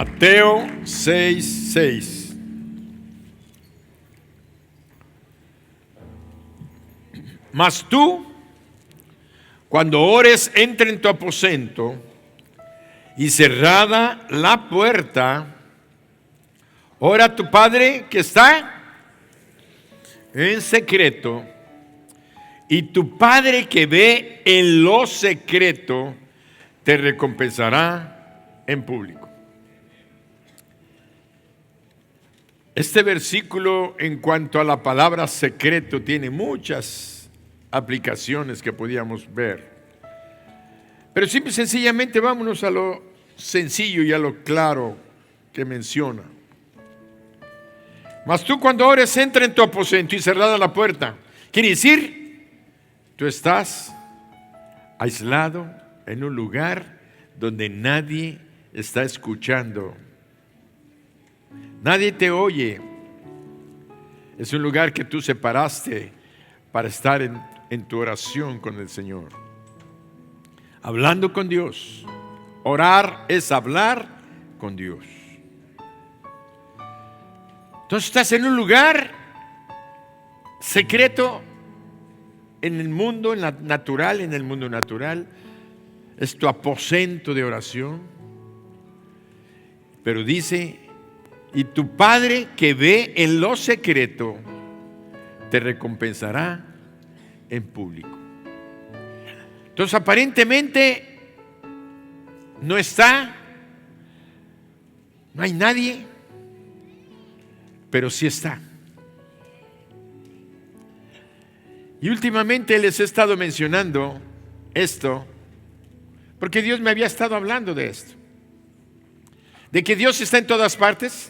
Mateo 6:6. Mas tú, cuando ores, entra en tu aposento y cerrada la puerta, ora a tu Padre que está en secreto, y tu Padre que ve en lo secreto te recompensará en público. Este versículo, en cuanto a la palabra secreto, tiene muchas aplicaciones que podíamos ver. Pero simple y sencillamente vámonos a lo sencillo y a lo claro que menciona. Mas tú, cuando ores, entra en tu aposento y cerrada la puerta. Quiere decir, tú estás aislado en un lugar donde nadie está escuchando. Nadie te oye. Es un lugar que tú separaste para estar en tu oración con el Señor, hablando con Dios. Orar es hablar con Dios. Entonces estás en un lugar secreto en el mundo natural. Es tu aposento de oración. Pero dice, y tu Padre que ve en lo secreto te recompensará en público. Entonces aparentemente no hay nadie, pero sí está. Y últimamente les he estado mencionando esto, porque Dios me había estado hablando de esto, de que Dios está en todas partes.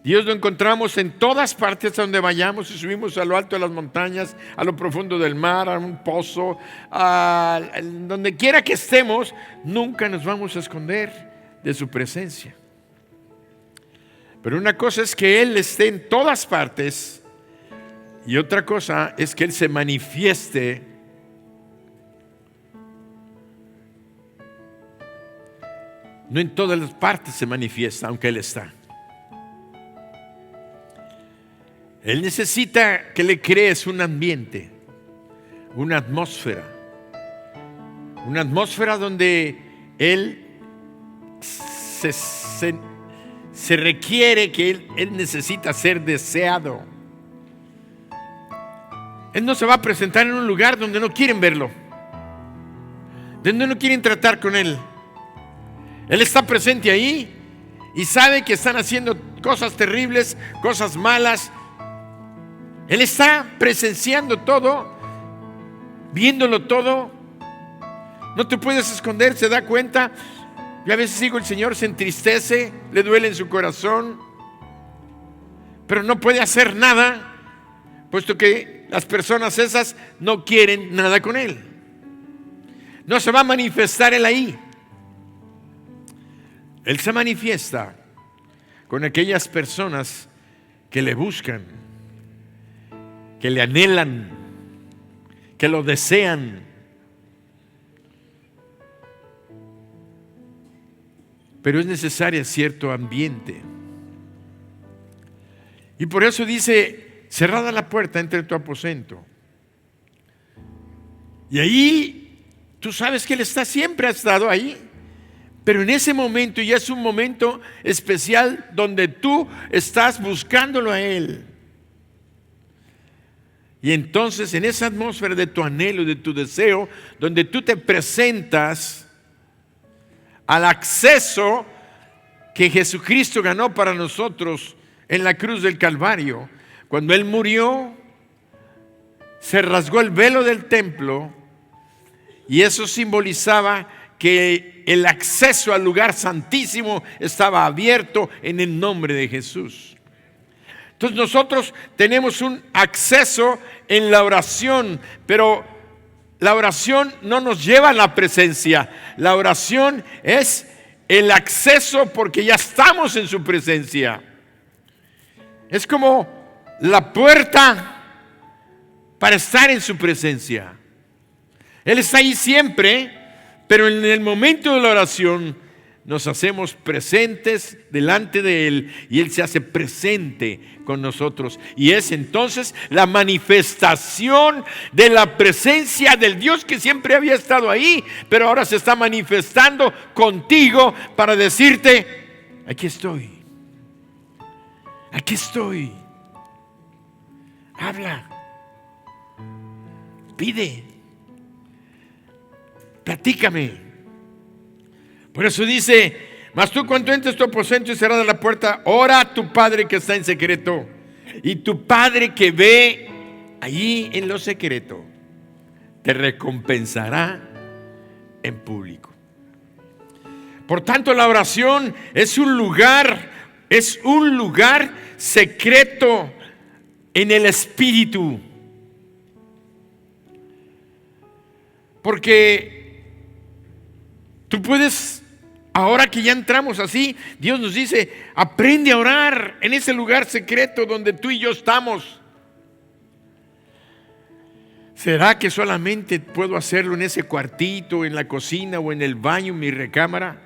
Dios lo encontramos en todas partes donde vayamos. Si subimos a lo alto de las montañas, a lo profundo del mar, a un pozo, donde quiera que estemos, nunca nos vamos a esconder de su presencia. Pero una cosa es que Él esté en todas partes, y otra cosa es que Él se manifieste no en todas las partes se manifiesta, aunque Él está. Él necesita que le crees un ambiente, una atmósfera donde Él se requiere, que él necesita ser deseado. Él no se va a presentar en un lugar donde no quieren verlo, donde no quieren tratar con Él. Él está presente ahí y sabe que están haciendo cosas terribles, cosas malas. Él está presenciando todo, viéndolo todo. No te puedes esconder, se da cuenta. Y a veces digo, el Señor se entristece, le duele en su corazón, pero no puede hacer nada, puesto que las personas esas no quieren nada con Él. No se va a manifestar Él ahí. Él se manifiesta con aquellas personas que le buscan, que le anhelan, que lo desean. Pero es necesario cierto ambiente. Y por eso dice, cerrada la puerta, entra en tu aposento. Y ahí, tú sabes que Él siempre ha estado ahí. Pero en ese momento, y es un momento especial donde tú estás buscándolo a Él. Y entonces en esa atmósfera de tu anhelo, de tu deseo, donde tú te presentas al acceso que Jesucristo ganó para nosotros en la cruz del Calvario. Cuando Él murió, se rasgó el velo del templo, y eso simbolizaba que el acceso al lugar santísimo estaba abierto en el nombre de Jesús. Entonces nosotros tenemos un acceso en la oración, pero la oración no nos lleva a la presencia. La oración es el acceso porque ya estamos en su presencia. Es como la puerta para estar en su presencia. Él está ahí siempre, pero en el momento de la oración nos hacemos presentes delante de Él y Él se hace presente con nosotros. Y es entonces la manifestación de la presencia del Dios que siempre había estado ahí, pero ahora se está manifestando contigo para decirte: aquí estoy, aquí estoy. Habla, pide, platícame. Por eso dice: mas tú, cuando entres tu aposento y cerrada la puerta, ora a tu Padre que está en secreto, y tu Padre que ve allí en lo secreto te recompensará en público. Por tanto, la oración es un lugar secreto en el Espíritu. Porque tú puedes, ahora que ya entramos así, Dios nos dice: aprende a orar en ese lugar secreto donde tú y yo estamos. ¿Será que solamente puedo hacerlo en ese cuartito, en la cocina o en el baño, en mi recámara?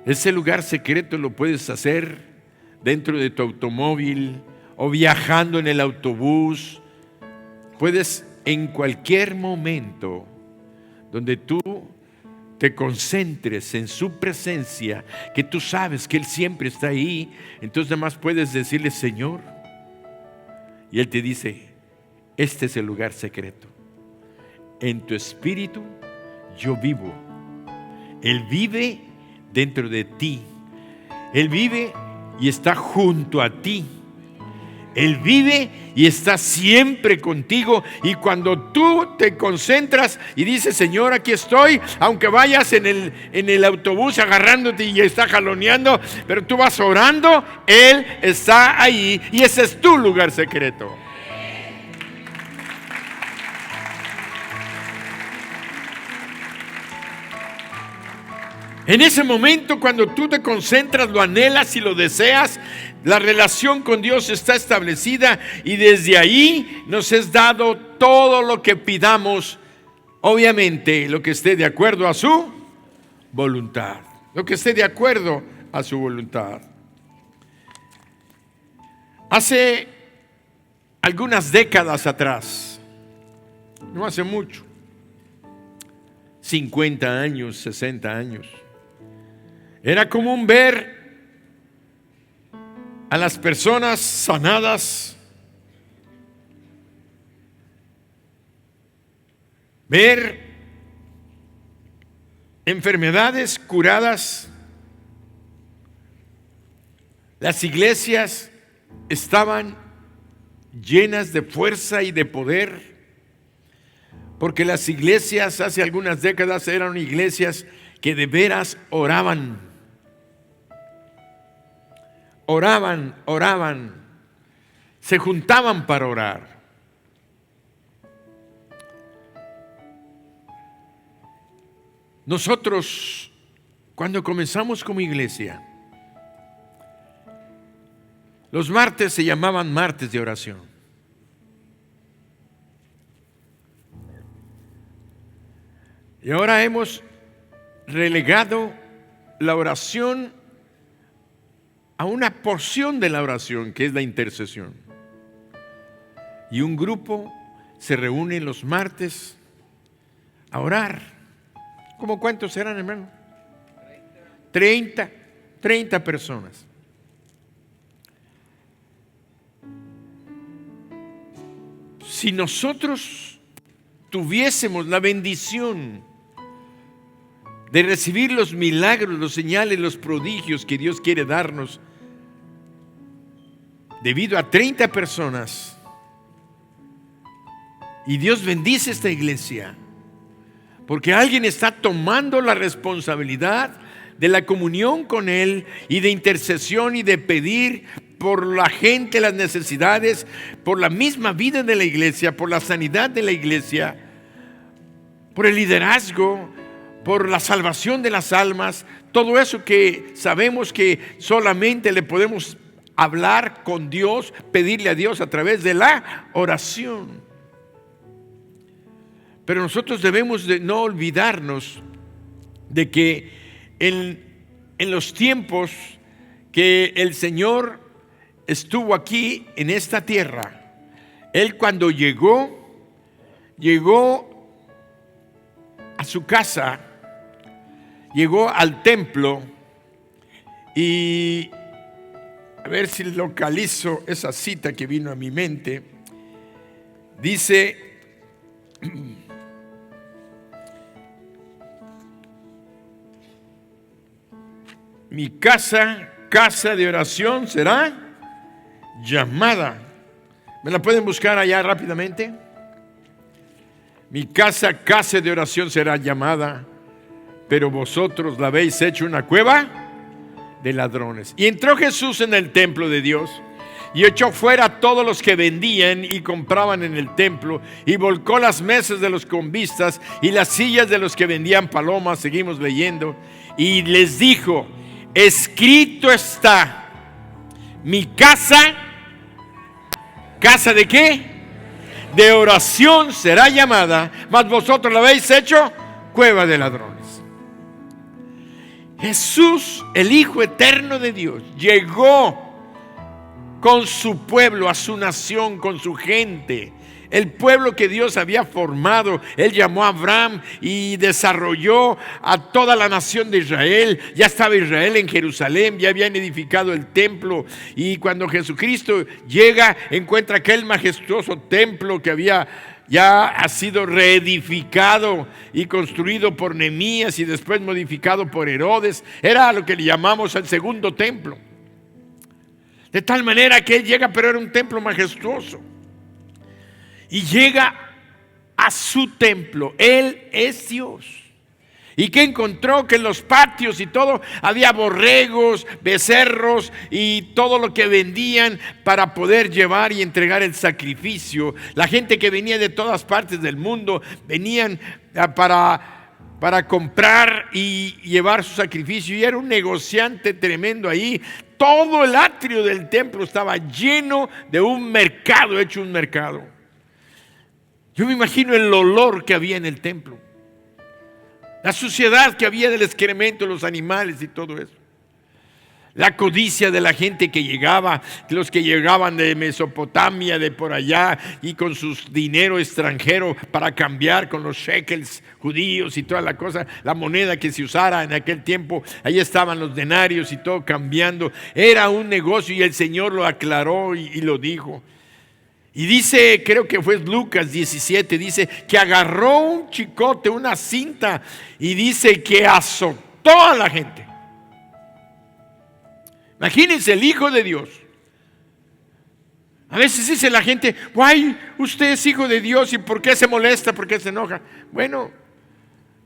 Ese lugar secreto lo puedes hacer dentro de tu automóvil o viajando en el autobús. Puedes en cualquier momento donde tú te concentres en su presencia, que tú sabes que Él siempre está ahí, entonces nada más puedes decirle: Señor, y Él te dice: este es el lugar secreto. En tu espíritu yo vivo. Él vive dentro de ti. Él vive y está junto a ti. Él vive y está siempre contigo. Y cuando tú te concentras y dices: Señor, aquí estoy, aunque vayas en el autobús agarrándote y está jaloneando, pero tú vas orando, Él está ahí y ese es tu lugar secreto. En ese momento, cuando tú te concentras, lo anhelas y lo deseas, la relación con Dios está establecida y desde ahí nos es dado todo lo que pidamos, obviamente lo que esté de acuerdo a su voluntad, lo que esté de acuerdo a su voluntad. Hace algunas décadas atrás, no hace mucho, 50 años, 60 años, era común ver a las personas sanadas, ver enfermedades curadas. Las iglesias estaban llenas de fuerza y de poder, porque las iglesias hace algunas décadas eran iglesias que de veras oraban. Oraban, se juntaban para orar. Nosotros, cuando comenzamos como iglesia, los martes se llamaban martes de oración. Y ahora hemos relegado la oración a una porción de la oración, que es la intercesión. Y un grupo se reúne los martes a orar. ¿Cómo cuántos serán, hermano? 30 personas. Si nosotros tuviésemos la bendición de recibir los milagros, los señales, los prodigios que Dios quiere darnos, debido a 30 personas, y Dios bendice esta iglesia, porque alguien está tomando la responsabilidad de la comunión con Él y de intercesión y de pedir por la gente las necesidades, por la misma vida de la iglesia, por la sanidad de la iglesia, por el liderazgo, por la salvación de las almas, todo eso que sabemos que solamente le podemos hablar con Dios, pedirle a Dios a través de la oración. Pero nosotros debemos de no olvidarnos de que en los tiempos que el Señor estuvo aquí en esta tierra, Él cuando llegó a su casa, llegó al templo y a ver si localizo esa cita que vino a mi mente. Dice, mi casa, casa de oración será llamada. ¿Me la pueden buscar allá rápidamente? Mi casa, casa de oración será llamada, pero vosotros la habéis hecho una cueva de ladrones. Y entró Jesús en el templo de Dios y echó fuera a todos los que vendían y compraban en el templo, y volcó las mesas de los cambistas y las sillas de los que vendían palomas. Seguimos leyendo. Y les dijo: escrito está, mi casa, ¿casa de qué? De oración será llamada, mas vosotros la habéis hecho cueva de ladrones. Jesús, el Hijo eterno de Dios, llegó con su pueblo, a su nación, con su gente, el pueblo que Dios había formado. Él llamó a Abraham y desarrolló a toda la nación de Israel. Ya estaba Israel en Jerusalén, ya habían edificado el templo, y cuando Jesucristo llega, encuentra aquel majestuoso templo que ya ha sido reedificado y construido por Nehemías y después modificado por Herodes. Era lo que le llamamos el segundo templo. De tal manera que él llega, pero era un templo majestuoso. Y llega a su templo. Él es Dios. ¿Y qué encontró? Que en los patios y todo había borregos, becerros y todo lo que vendían para poder llevar y entregar el sacrificio. La gente que venía de todas partes del mundo venían para comprar y llevar su sacrificio, y era un negociante tremendo ahí. Todo el atrio del templo estaba lleno de un mercado, hecho un mercado. Yo me imagino el olor que había en el templo, la suciedad que había del excremento de los animales y todo eso. La codicia de la gente que llegaba, los que llegaban de Mesopotamia, de por allá, y con su dinero extranjero para cambiar con los shekels judíos y toda la cosa, la moneda que se usara en aquel tiempo. Ahí estaban los denarios y todo cambiando. Era un negocio, y el Señor lo aclaró y lo dijo. Y dice, creo que fue Lucas 17, dice que agarró un chicote, una cinta, y dice que azotó a la gente. Imagínense, el Hijo de Dios. A veces dice la gente: ¡ay, usted es Hijo de Dios! ¿Y por qué se molesta? ¿Por qué se enoja? Bueno,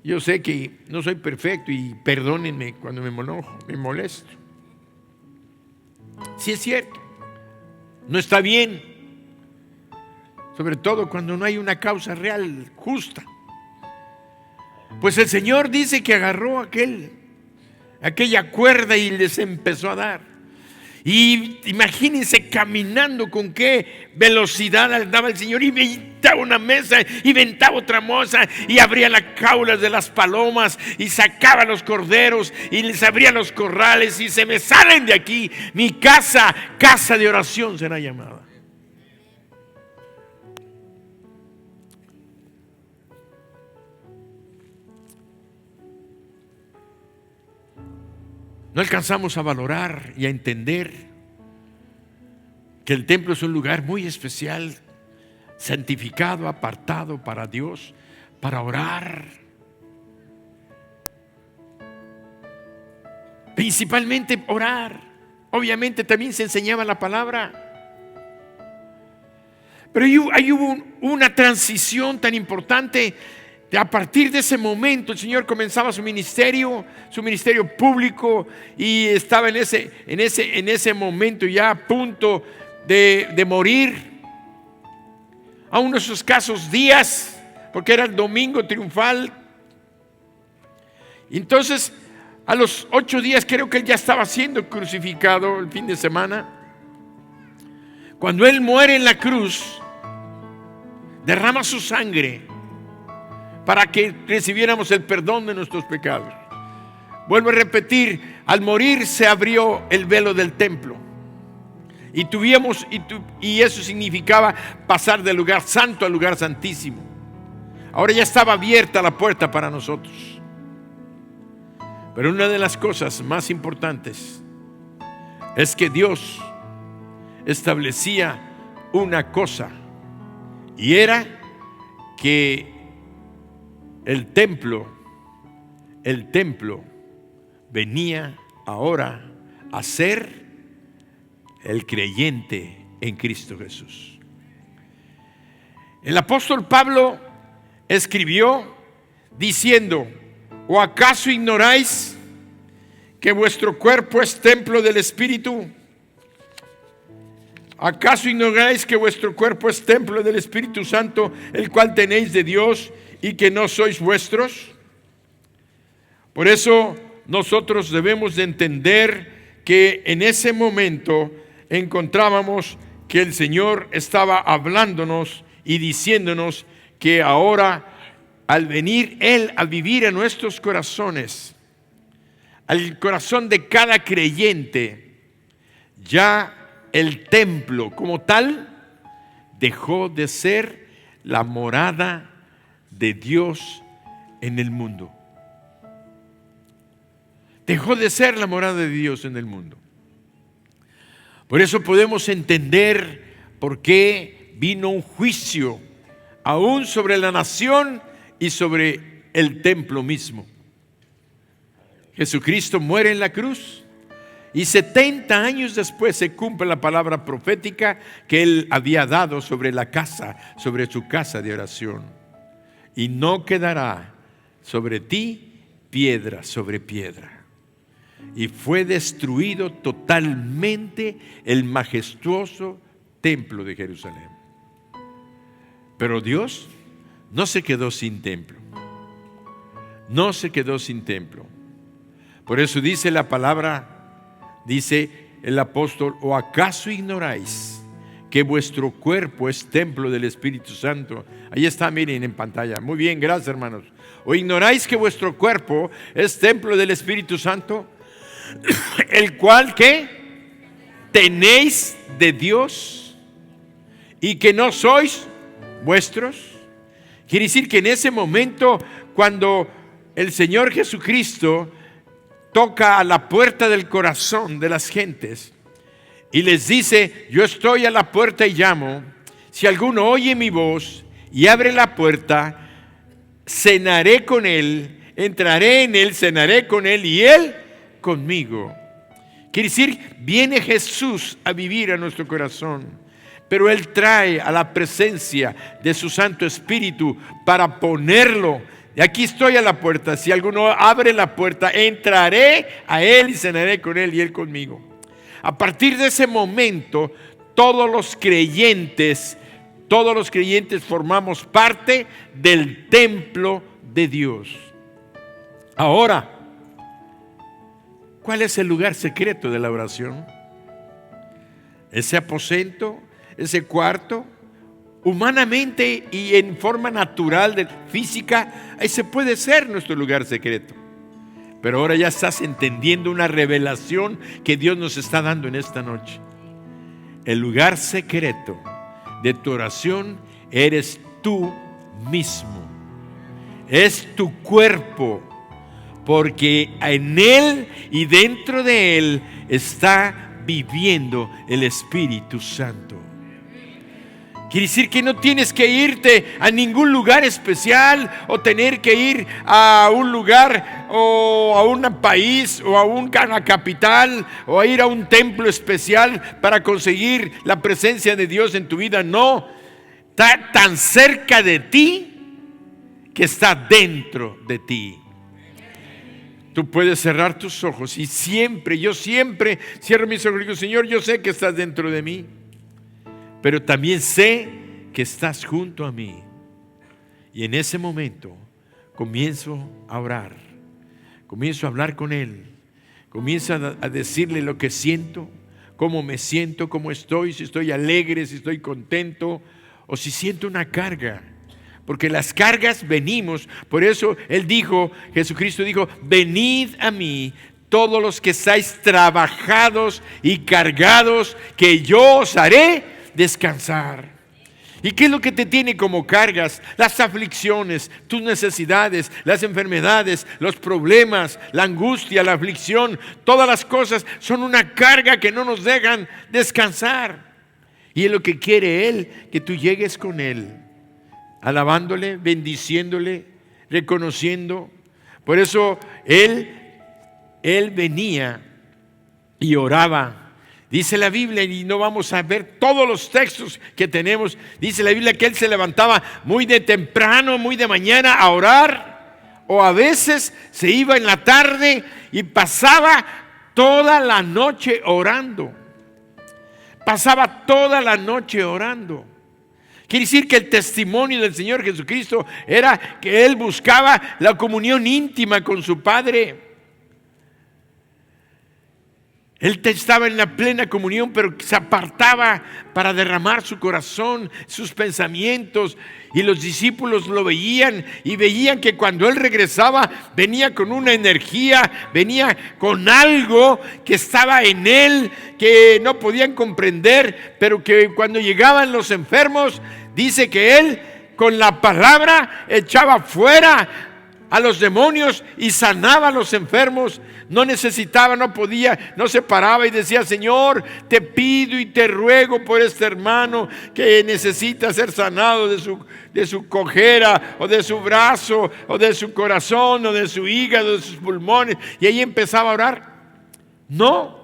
yo sé que no soy perfecto, y perdónenme cuando me enojo, me molesto. Sí es cierto, no está bien, sobre todo cuando no hay una causa real, justa. Pues el Señor dice que agarró aquella cuerda y les empezó a dar. Y imagínense caminando con qué velocidad andaba el Señor, y aventaba una mesa y aventaba otra mesa, y abría las jaulas de las palomas y sacaba los corderos y les abría los corrales, y se me salen de aquí, mi casa, casa de oración será llamada. No alcanzamos a valorar y a entender que el templo es un lugar muy especial, santificado, apartado para Dios, para orar. Principalmente orar. Obviamente también se enseñaba la palabra. Pero ahí hubo una transición tan importante. A partir de ese momento el Señor comenzaba su ministerio público, y estaba en ese momento ya a punto de morir. A unos escasos días, porque era el domingo triunfal. Entonces, a los 8 días creo que él ya estaba siendo crucificado el fin de semana. Cuando él muere en la cruz, derrama su sangre para que recibiéramos el perdón de nuestros pecados. Vuelvo a repetir, al morir se abrió el velo del templo. Y eso significaba pasar del lugar santo al lugar santísimo. Ahora ya estaba abierta la puerta para nosotros. Pero una de las cosas más importantes es que Dios establecía una cosa, y era que el templo venía ahora a ser el creyente en Cristo Jesús. El apóstol Pablo escribió diciendo: ¿o acaso ignoráis que vuestro cuerpo es templo del Espíritu? ¿Acaso ignoráis que vuestro cuerpo es templo del Espíritu Santo, el cual tenéis de Dios, y que no sois vuestros? Por eso nosotros debemos de entender que en ese momento encontrábamos que el Señor estaba hablándonos y diciéndonos que ahora, al venir Él a vivir en nuestros corazones, al corazón de cada creyente, ya el templo como tal dejó de ser la morada de Dios en el mundo. Dejó de ser la morada de Dios en el mundo. Por eso podemos entender por qué vino un juicio aún sobre la nación y sobre el templo mismo. Jesucristo muere en la cruz y 70 años después se cumple la palabra profética que Él había dado sobre la casa, sobre su casa de oración. Y no quedará sobre ti piedra sobre piedra. Y fue destruido totalmente el majestuoso templo de Jerusalén. Pero Dios no se quedó sin templo. No se quedó sin templo. Por eso dice la palabra, dice el apóstol: ¿o acaso ignoráis que vuestro cuerpo es templo del Espíritu Santo? Ahí está, miren en pantalla. Muy bien, gracias, hermanos. ¿O ignoráis que vuestro cuerpo es templo del Espíritu Santo, el cual que tenéis de Dios, y que no sois vuestros? Quiere decir que en ese momento, cuando el Señor Jesucristo toca a la puerta del corazón de las gentes y les dice: yo estoy a la puerta y llamo, si alguno oye mi voz y abre la puerta, cenaré con él, entraré en él, cenaré con él y él conmigo. Quiere decir, viene Jesús a vivir a nuestro corazón, pero Él trae a la presencia de su Santo Espíritu para ponerlo. Y aquí estoy a la puerta, si alguno abre la puerta, entraré a Él y cenaré con Él y Él conmigo. A partir de ese momento, todos los creyentes formamos parte del templo de Dios. Ahora, ¿cuál es el lugar secreto de la oración? Ese aposento, ese cuarto, humanamente y en forma natural, física, ese puede ser nuestro lugar secreto. Pero ahora ya estás entendiendo una revelación que Dios nos está dando en esta noche. El lugar secreto de tu oración eres tú mismo. Es tu cuerpo. Porque en Él y dentro de Él está viviendo el Espíritu Santo. Quiere decir que no tienes que irte a ningún lugar especial, o tener que ir a un lugar o a un país o a una capital, o a ir a un templo especial para conseguir la presencia de Dios en tu vida. No, está tan cerca de ti que está dentro de ti. Tú puedes cerrar tus ojos y yo siempre cierro mis ojos y digo: Señor, yo sé que estás dentro de mí, pero también sé que estás junto a mí. Y en ese momento comienzo a orar, comienzo a hablar con Él, comienzo a decirle lo que siento, cómo me siento, cómo estoy, si estoy alegre, si estoy contento, o si siento una carga. Porque las cargas venimos. Por eso Jesucristo dijo, venid a mí todos los que estáis trabajados y cargados, que yo os haré descansar. ¿Y qué es lo que te tiene como cargas? Las aflicciones, tus necesidades, las enfermedades, los problemas, la angustia, la aflicción. Todas las cosas son una carga que no nos dejan descansar. Y es lo que quiere Él, que tú llegues con Él, alabándole, bendiciéndole, reconociendo. Por eso Él venía y oraba. Dice la Biblia, y no vamos a ver todos los textos que tenemos, dice la Biblia que Él se levantaba muy de temprano, muy de mañana a orar, o a veces se iba en la tarde y pasaba toda la noche orando. Pasaba toda la noche orando. Quiere decir que el testimonio del Señor Jesucristo era que Él buscaba la comunión íntima con su Padre. Él estaba en la plena comunión, pero se apartaba para derramar su corazón, sus pensamientos. Y los discípulos lo veían y veían que cuando Él regresaba, venía con una energía, venía con algo que estaba en Él, que no podían comprender, pero que cuando llegaban los enfermos, dice que Él con la palabra echaba fuera a los demonios y sanaba a los enfermos. No necesitaba, no podía, no se paraba y decía, Señor, te pido y te ruego por este hermano que necesita ser sanado de su cojera, o de su brazo, o de su corazón, o de su hígado, de sus pulmones. Y ahí empezaba a orar. No.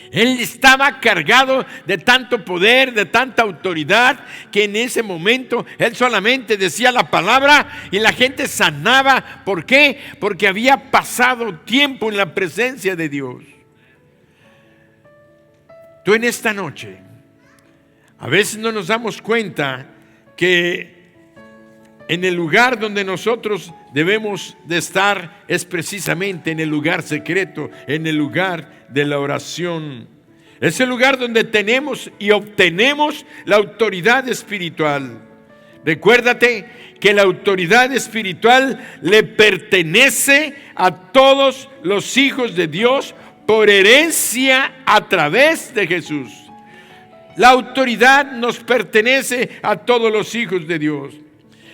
Él estaba cargado de tanto poder, de tanta autoridad, que en ese momento Él solamente decía la palabra y la gente sanaba. ¿Por qué? Porque había pasado tiempo en la presencia de Dios. Tú en esta noche, a veces no nos damos cuenta que en el lugar donde nosotros debemos de estar es precisamente en el lugar secreto, en el lugar de la oración. Es el lugar donde tenemos y obtenemos la autoridad espiritual. Recuérdate que la autoridad espiritual le pertenece a todos los hijos de Dios por herencia a través de Jesús. La autoridad nos pertenece a todos los hijos de Dios.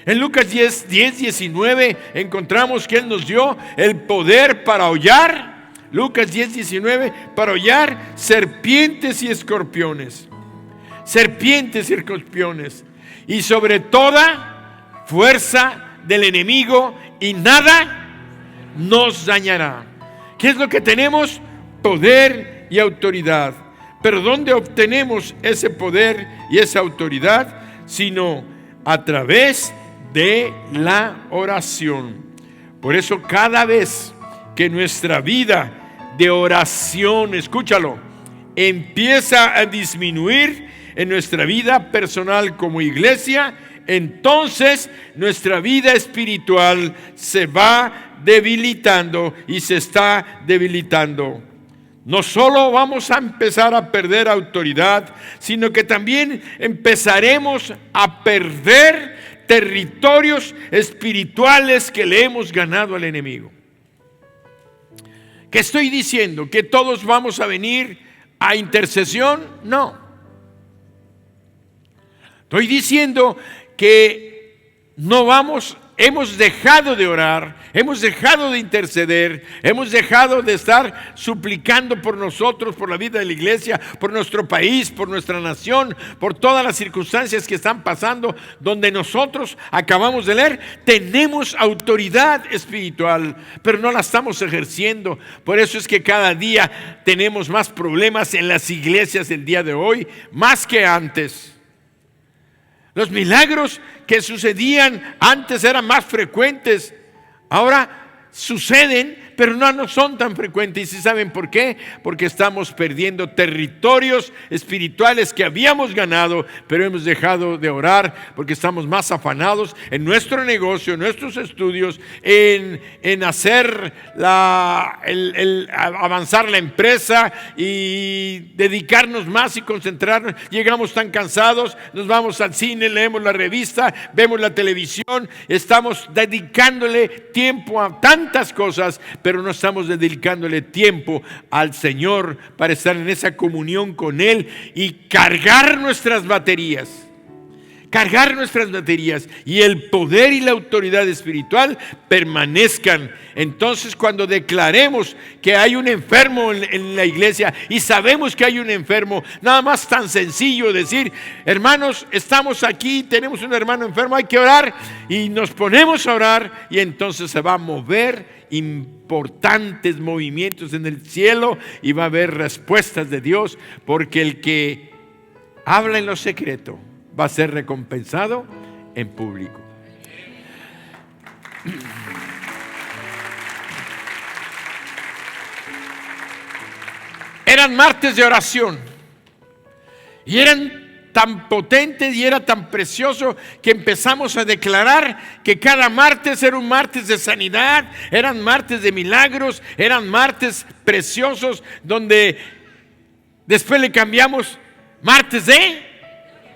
En Lucas 10:19 encontramos que Él nos dio el poder para hollar, Lucas 10:19, para hollar serpientes y escorpiones. Serpientes y escorpiones. Y sobre toda fuerza del enemigo, y nada nos dañará. ¿Qué es lo que tenemos? Poder y autoridad. Pero ¿dónde obtenemos ese poder y esa autoridad? Sino a través de la oración. Por eso cada vez que nuestra vida de oración, escúchalo, empieza a disminuir en nuestra vida personal como iglesia, entonces nuestra vida espiritual se va debilitando y se está debilitando. No solo vamos a empezar a perder autoridad, sino que también empezaremos a perder territorios espirituales que le hemos ganado al enemigo. ¿Qué estoy diciendo? ¿Que todos vamos a venir a intercesión? No. Estoy diciendo que hemos dejado de orar, hemos dejado de interceder, hemos dejado de estar suplicando por nosotros, por la vida de la iglesia, por nuestro país, por nuestra nación, por todas las circunstancias que están pasando, donde nosotros acabamos de leer, tenemos autoridad espiritual, pero no la estamos ejerciendo. Por eso es que cada día tenemos más problemas en las iglesias el día de hoy, más que antes. Los milagros que sucedían antes eran más frecuentes, ahora suceden, pero no son tan frecuentes. ¿Y si saben por qué? Porque estamos perdiendo territorios espirituales que habíamos ganado, pero hemos dejado de orar porque estamos más afanados en nuestro negocio, en nuestros estudios, en hacer avanzar la empresa y dedicarnos más y concentrarnos. Llegamos tan cansados, nos vamos al cine, leemos la revista, vemos la televisión, estamos dedicándole tiempo a tantas cosas, pero no estamos dedicándole tiempo al Señor para estar en esa comunión con Él y cargar nuestras baterías. Y el poder y la autoridad espiritual permanezcan. Entonces, cuando declaremos que hay un enfermo en la iglesia y sabemos que hay un enfermo, nada más tan sencillo decir: hermanos, estamos aquí, tenemos un hermano enfermo, hay que orar, y nos ponemos a orar, y entonces se va a mover importantes movimientos en el cielo y va a haber respuestas de Dios, porque el que habla en lo secreto va a ser recompensado en público. Eran martes de oración y eran tan potentes y era tan precioso que empezamos a declarar que cada martes era un martes de sanidad, eran martes de milagros, eran martes preciosos, donde después le cambiamos martes de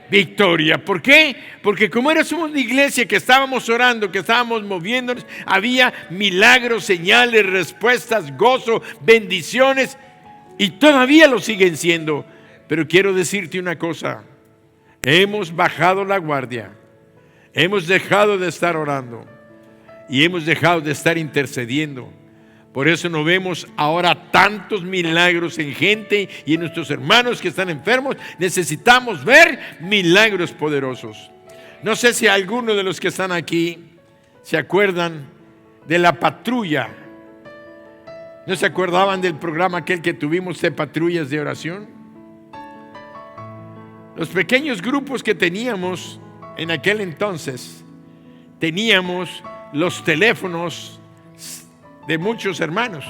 victoria. ¿Por qué? Porque como éramos una iglesia que estábamos orando, que estábamos moviéndonos, había milagros, señales, respuestas, gozo, bendiciones, y todavía lo siguen siendo. Pero quiero decirte una cosa: hemos bajado la guardia, hemos dejado de estar orando y hemos dejado de estar intercediendo. Por eso no vemos ahora tantos milagros en gente y en nuestros hermanos que están enfermos. Necesitamos ver milagros poderosos. No sé si alguno de los que están aquí se acuerdan de la patrulla. ¿No se acordaban del programa aquel que tuvimos de patrullas de oración? Los pequeños grupos que teníamos en aquel entonces, teníamos los teléfonos de muchos hermanos,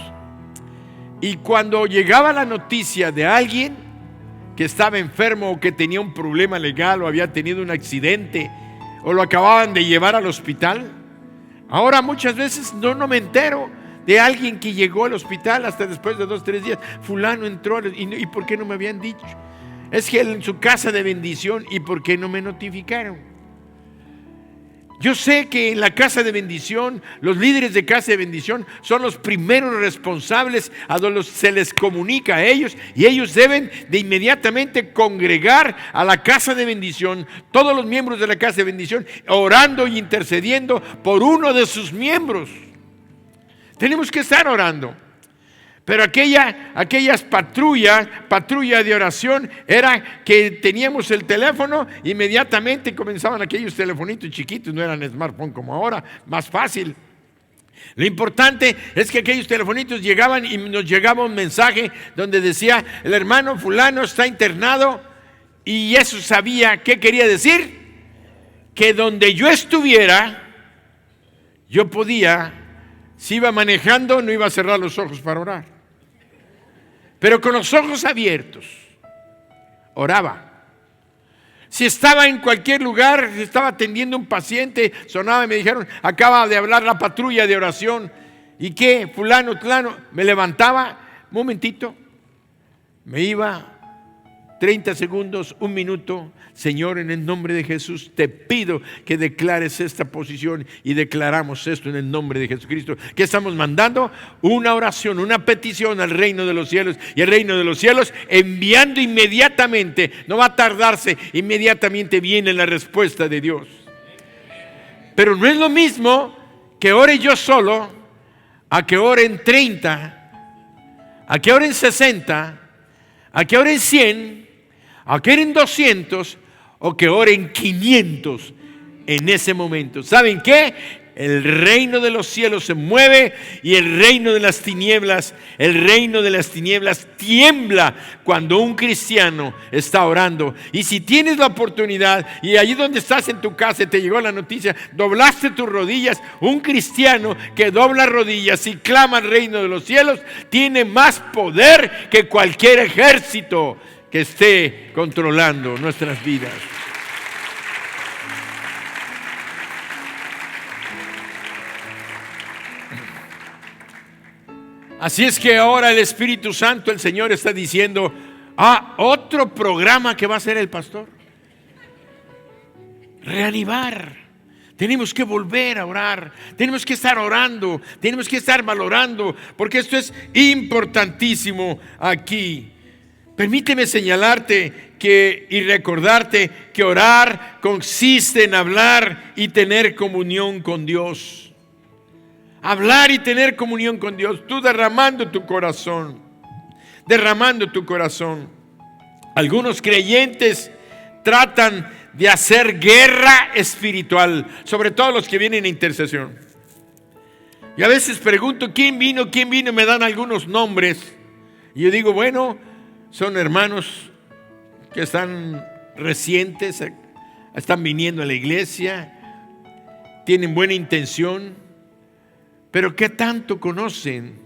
y cuando llegaba la noticia de alguien que estaba enfermo o que tenía un problema legal o había tenido un accidente o lo acababan de llevar al hospital, ahora muchas veces no me entero de alguien que llegó al hospital hasta después de 2 o 3 días. Fulano entró, ¿y por qué no me habían dicho? Es que en su casa de bendición, ¿y por qué no me notificaron? Yo sé que en la casa de bendición, los líderes de casa de bendición son los primeros responsables a los se les comunica a ellos, y ellos deben de inmediatamente congregar a la casa de bendición, todos los miembros de la casa de bendición, orando y intercediendo por uno de sus miembros. Tenemos que estar orando. Pero aquellas patrulla de oración, era que teníamos el teléfono, inmediatamente comenzaban aquellos telefonitos chiquitos, no eran smartphone como ahora, más fácil. Lo importante es que aquellos telefonitos llegaban y nos llegaba un mensaje donde decía: el hermano fulano está internado, y eso sabía, ¿qué quería decir? Que donde yo estuviera, yo podía, si iba manejando, no iba a cerrar los ojos para orar, pero con los ojos abiertos oraba. Si estaba en cualquier lugar, si estaba atendiendo un paciente, sonaba y me dijeron: acaba de hablar la patrulla de oración. ¿Y qué? Fulano, me levantaba, momentito, me iba 30 segundos, 1 minuto. Señor, en el nombre de Jesús te pido que declares esta posición, y declaramos esto en el nombre de Jesucristo. ¿Qué estamos mandando? Una oración, una petición al reino de los cielos, y el reino de los cielos enviando inmediatamente, no va a tardarse, inmediatamente viene la respuesta de Dios. Pero no es lo mismo que ore yo solo, a que oren 30, a que oren 60, a que oren 100, a que oren 200, o que oren 500 en ese momento. ¿Saben qué? el reino de los cielos se mueve y el reino de las tinieblas tiembla cuando un cristiano está orando. Y si tienes la oportunidad, y allí donde estás en tu casa te llegó la noticia, doblaste tus rodillas, un cristiano que dobla rodillas y clama al reino de los cielos tiene más poder que cualquier ejército que esté controlando nuestras vidas. Así es que ahora el Espíritu Santo, el Señor está diciendo, otro programa que va a hacer el pastor. Reanivar. Tenemos que volver a orar. Tenemos que estar orando. Tenemos que estar valorando. Porque esto es importantísimo aquí. Permíteme señalarte y recordarte que orar consiste en hablar y tener comunión con Dios. Hablar y tener comunión con Dios, tú derramando tu corazón. Algunos creyentes tratan de hacer guerra espiritual, sobre todo los que vienen a intercesión. Y a veces pregunto, ¿quién vino? Me dan algunos nombres. Y yo digo, bueno, son hermanos que están recientes, están viniendo a la iglesia, tienen buena intención. Pero ¿qué tanto conocen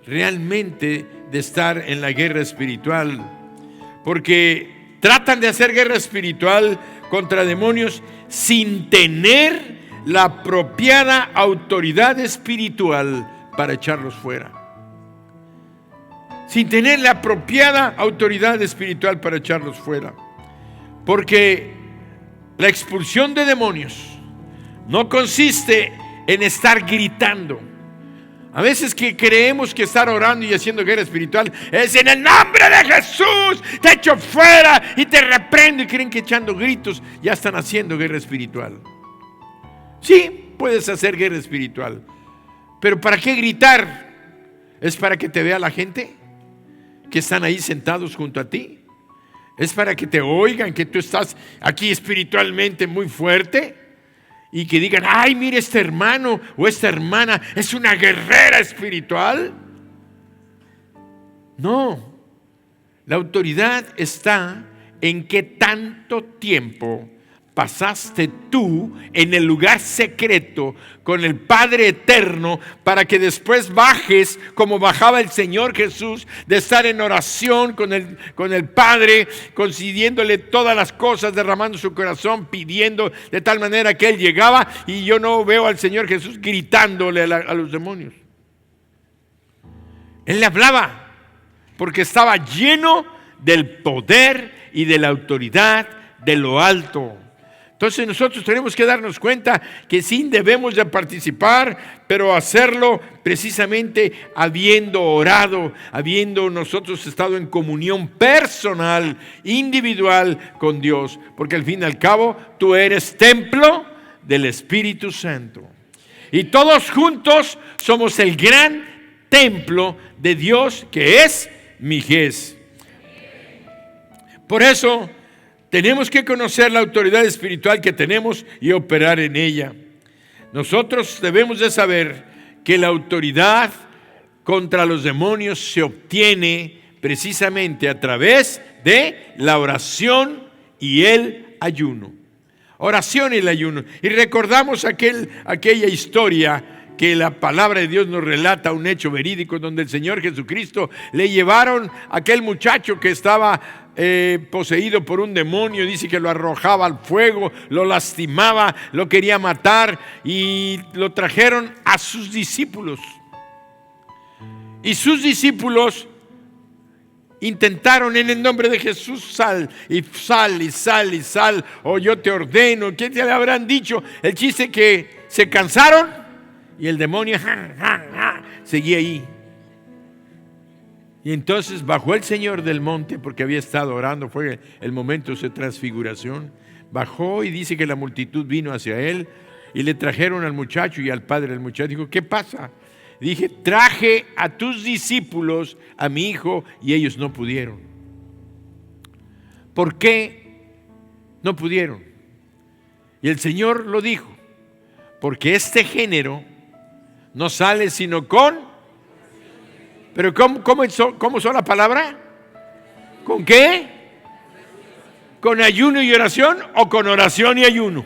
realmente de estar en la guerra espiritual? Porque tratan de hacer guerra espiritual contra demonios sin tener la apropiada autoridad espiritual para echarlos fuera. Sin tener la apropiada autoridad espiritual para echarlos fuera. Porque la expulsión de demonios no consiste en estar gritando. A veces que creemos que estar orando y haciendo guerra espiritual es en el nombre de Jesús, te echo fuera y te reprendo, y creen que echando gritos ya están haciendo guerra espiritual. Sí, puedes hacer guerra espiritual, pero ¿para qué gritar? ¿Es para que te vea la gente que están ahí sentados junto a ti? ¿Es para que te oigan que tú estás aquí espiritualmente muy fuerte? Y que digan, ay, mire, este hermano o esta hermana es una guerrera espiritual. No, la autoridad está en qué tanto tiempo pasaste tú en el lugar secreto con el Padre eterno para que después bajes como bajaba el Señor Jesús, de estar en oración con el Padre, concediéndole todas las cosas, derramando su corazón, pidiendo de tal manera que Él llegaba. Y yo no veo al Señor Jesús gritándole a los demonios. Él le hablaba porque estaba lleno del poder y de la autoridad de lo alto. Entonces nosotros tenemos que darnos cuenta que sí debemos de participar, pero hacerlo precisamente habiendo orado, habiendo nosotros estado en comunión personal, individual con Dios, porque al fin y al cabo tú eres templo del Espíritu Santo. Y todos juntos somos el gran templo de Dios que es Mijés. Por eso tenemos que conocer la autoridad espiritual que tenemos y operar en ella. Nosotros debemos de saber que la autoridad contra los demonios se obtiene precisamente a través de la oración y el ayuno. Oración y el ayuno. Y recordamos aquella historia que la palabra de Dios nos relata, un hecho verídico donde el Señor Jesucristo le llevaron a aquel muchacho que estaba poseído por un demonio. Dice que lo arrojaba al fuego, lo lastimaba, lo quería matar, y lo trajeron a sus discípulos. Y sus discípulos intentaron en el nombre de Jesús, sal, o yo te ordeno. ¿Qué te le habrán dicho? El chiste que se cansaron y el demonio seguía ahí. Y entonces bajó el Señor del monte, porque había estado orando, fue el momento de su transfiguración. Bajó y dice que la multitud vino hacia él y le trajeron al muchacho y al padre del muchacho. Dijo, ¿qué pasa? Dije, traje a tus discípulos a mi hijo y ellos no pudieron. ¿Por qué no pudieron? Y el Señor lo dijo, Porque este género no sale sino con... ¿Pero cómo son la palabra? ¿Con qué? ¿Con ayuno y oración o con oración y ayuno?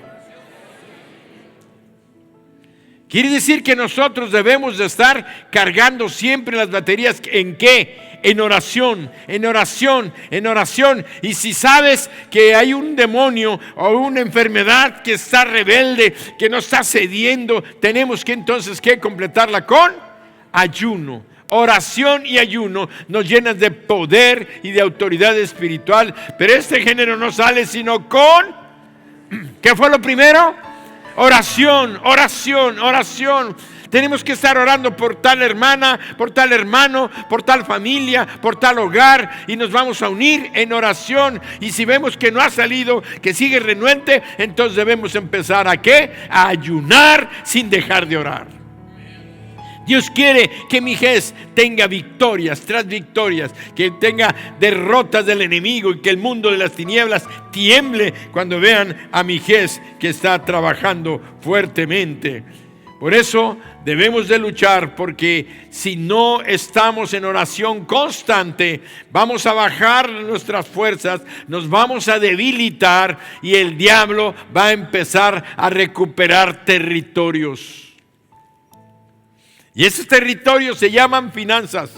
Quiere decir que nosotros debemos de estar cargando siempre las baterías. ¿En qué? En oración, en oración, en oración. Y si sabes que hay un demonio o una enfermedad que está rebelde, que no está cediendo, tenemos que entonces que completarla con ayuno. Oración y ayuno nos llenan de poder y de autoridad espiritual. Pero este género no sale sino con... ¿Qué fue lo primero? Oración, oración, oración. Tenemos que estar orando por tal hermana, por tal hermano, por tal familia, por tal hogar, y nos vamos a unir en oración. Y si vemos que no ha salido, que sigue renuente, entonces debemos empezar ¿a qué? A ayunar sin dejar de orar. Dios quiere que Mijés tenga victorias tras victorias, que tenga derrotas del enemigo y que el mundo de las tinieblas tiemble cuando vean a Mijés que está trabajando fuertemente. Por eso debemos de luchar, porque si no estamos en oración constante, vamos a bajar nuestras fuerzas, nos vamos a debilitar y el diablo va a empezar a recuperar territorios. Y esos territorios se llaman finanzas.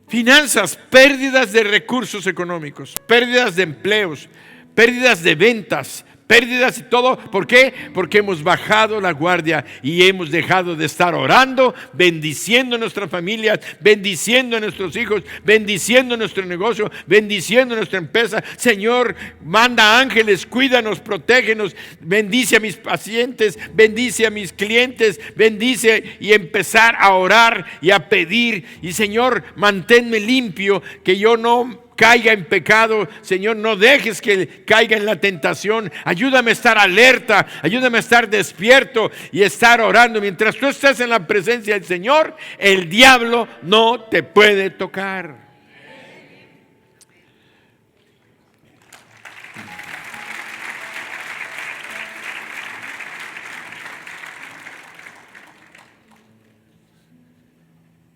Finanzas, pérdidas de recursos económicos, pérdidas de empleos, pérdidas de ventas, pérdidas y todo. ¿Por qué? Porque hemos bajado la guardia y hemos dejado de estar orando, bendiciendo a nuestras familias, bendiciendo a nuestros hijos, bendiciendo nuestro negocio, bendiciendo nuestra empresa. Señor, manda ángeles, cuídanos, protégenos, bendice a mis pacientes, bendice a mis clientes, bendice, y empezar a orar y a pedir. Y Señor, manténme limpio, que yo no caiga en pecado. Señor, no dejes que caiga en la tentación. Ayúdame a estar alerta, ayúdame a estar despierto y estar orando. Mientras tú estés en la presencia del Señor, el diablo no te puede tocar.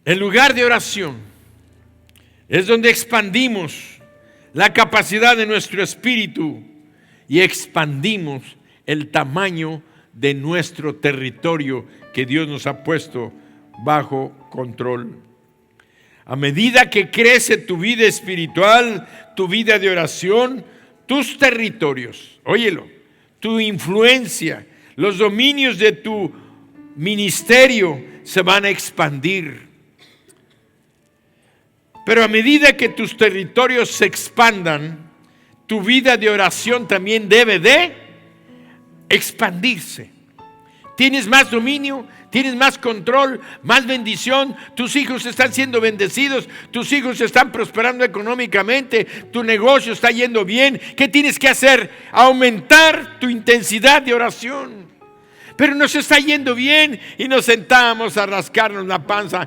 El lugar de oración es donde expandimos la capacidad de nuestro espíritu y expandimos el tamaño de nuestro territorio que Dios nos ha puesto bajo control. A medida que crece tu vida espiritual, tu vida de oración, tus territorios, óyelo, tu influencia, los dominios de tu ministerio se van a expandir. Pero a medida que tus territorios se expandan, tu vida de oración también debe de expandirse. Tienes más dominio, tienes más control, más bendición. Tus hijos están siendo bendecidos, tus hijos están prosperando económicamente, tu negocio está yendo bien. ¿Qué tienes que hacer? Aumentar tu intensidad de oración. Pero nos está yendo bien y nos sentamos a rascarnos la panza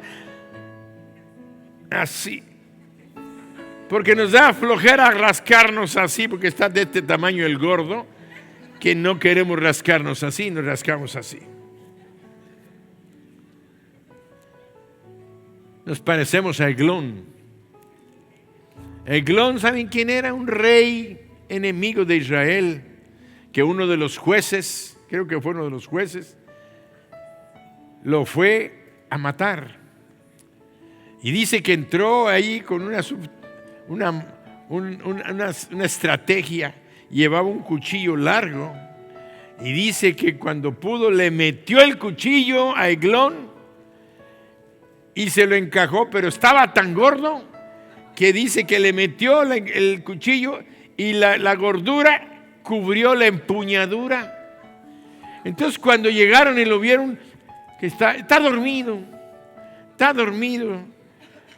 así, porque nos da flojera rascarnos así, porque está de este tamaño el gordo, que no queremos rascarnos así, nos rascamos así. Nos parecemos a Eglón. Eglón, ¿saben quién era? Un rey enemigo de Israel, que uno de los jueces, creo que fue uno de los jueces, lo fue a matar. Y dice que entró ahí con una estrategia, llevaba un cuchillo largo, y dice que cuando pudo le metió el cuchillo a Eglón y se lo encajó, pero estaba tan gordo que dice que le metió el cuchillo y la gordura cubrió la empuñadura. Entonces cuando llegaron y lo vieron que está dormido,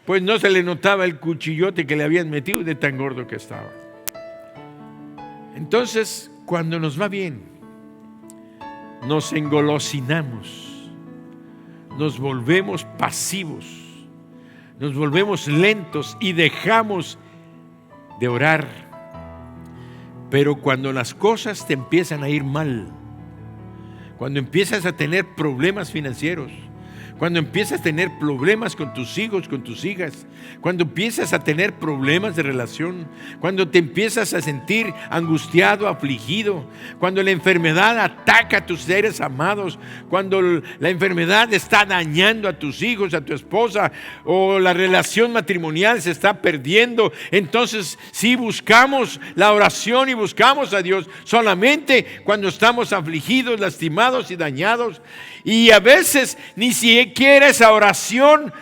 pues no se le notaba el cuchillote que le habían metido de tan gordo que estaba. Entonces, cuando nos va bien, nos engolosinamos, nos volvemos pasivos, nos volvemos lentos y dejamos de orar. Pero cuando las cosas te empiezan a ir mal, cuando empiezas a tener problemas financieros, cuando empiezas a tener problemas con tus hijos, con tus hijas, cuando empiezas a tener problemas de relación, cuando te empiezas a sentir angustiado, afligido, cuando la enfermedad ataca a tus seres amados, cuando la enfermedad está dañando a tus hijos, a tu esposa, o la relación matrimonial se está perdiendo, entonces sí buscamos la oración y buscamos a Dios solamente cuando estamos afligidos, lastimados y dañados. Y a veces ni siquiera esa oración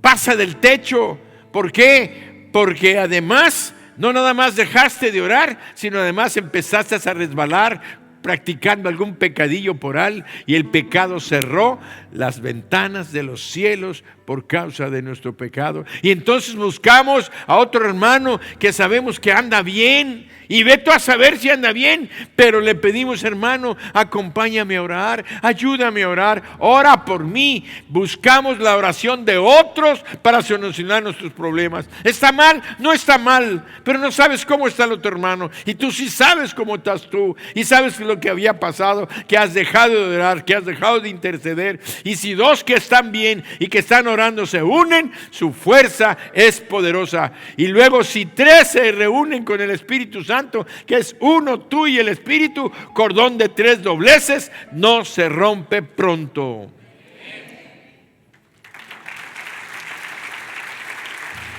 pasa del techo. ¿Por qué? Porque además no nada más dejaste de orar, sino además empezaste a resbalar practicando algún pecadillo por ahí, y el pecado cerró las ventanas de los cielos por causa de nuestro pecado. Y entonces buscamos a otro hermano que sabemos que anda bien, y ve tú a saber si anda bien, pero le pedimos: hermano, acompáñame a orar, ayúdame a orar, ora por mí. Buscamos la oración de otros para solucionar nuestros problemas. ¿Está mal? No está mal, pero no sabes cómo está el otro hermano, y tú sí sabes cómo estás tú, y sabes lo que había pasado, que has dejado de orar, que has dejado de interceder. Y si dos que están bien y que están orando se unen, su fuerza es poderosa. Y luego si tres se reúnen con el Espíritu Santo, que es uno, tú y el Espíritu, cordón de tres dobleces no se rompe pronto.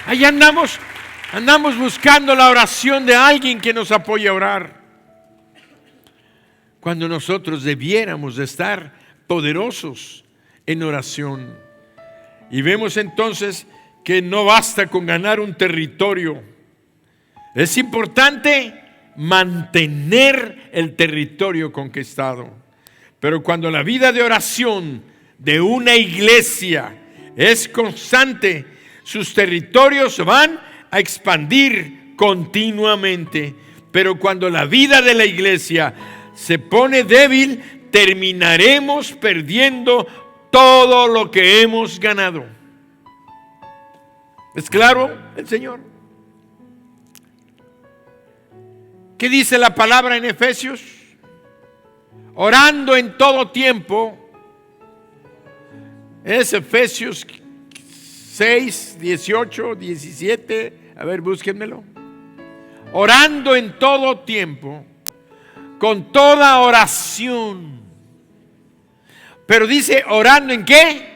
Ahí andamos buscando la oración de alguien que nos apoye a orar, cuando nosotros debiéramos de estar poderosos en oración. Y vemos entonces que no basta con ganar un territorio. Es importante mantener el territorio conquistado. Pero cuando la vida de oración de una iglesia es constante, sus territorios van a expandir continuamente. Pero cuando la vida de la iglesia se pone débil, terminaremos perdiendo todo lo que hemos ganado. ¿Es claro el Señor? ¿Qué dice la palabra en Efesios? Orando en todo tiempo. Es Efesios 6, 18, 17. A ver, búsquenmelo. Orando en todo tiempo, con toda oración. Pero dice, ¿orando en qué?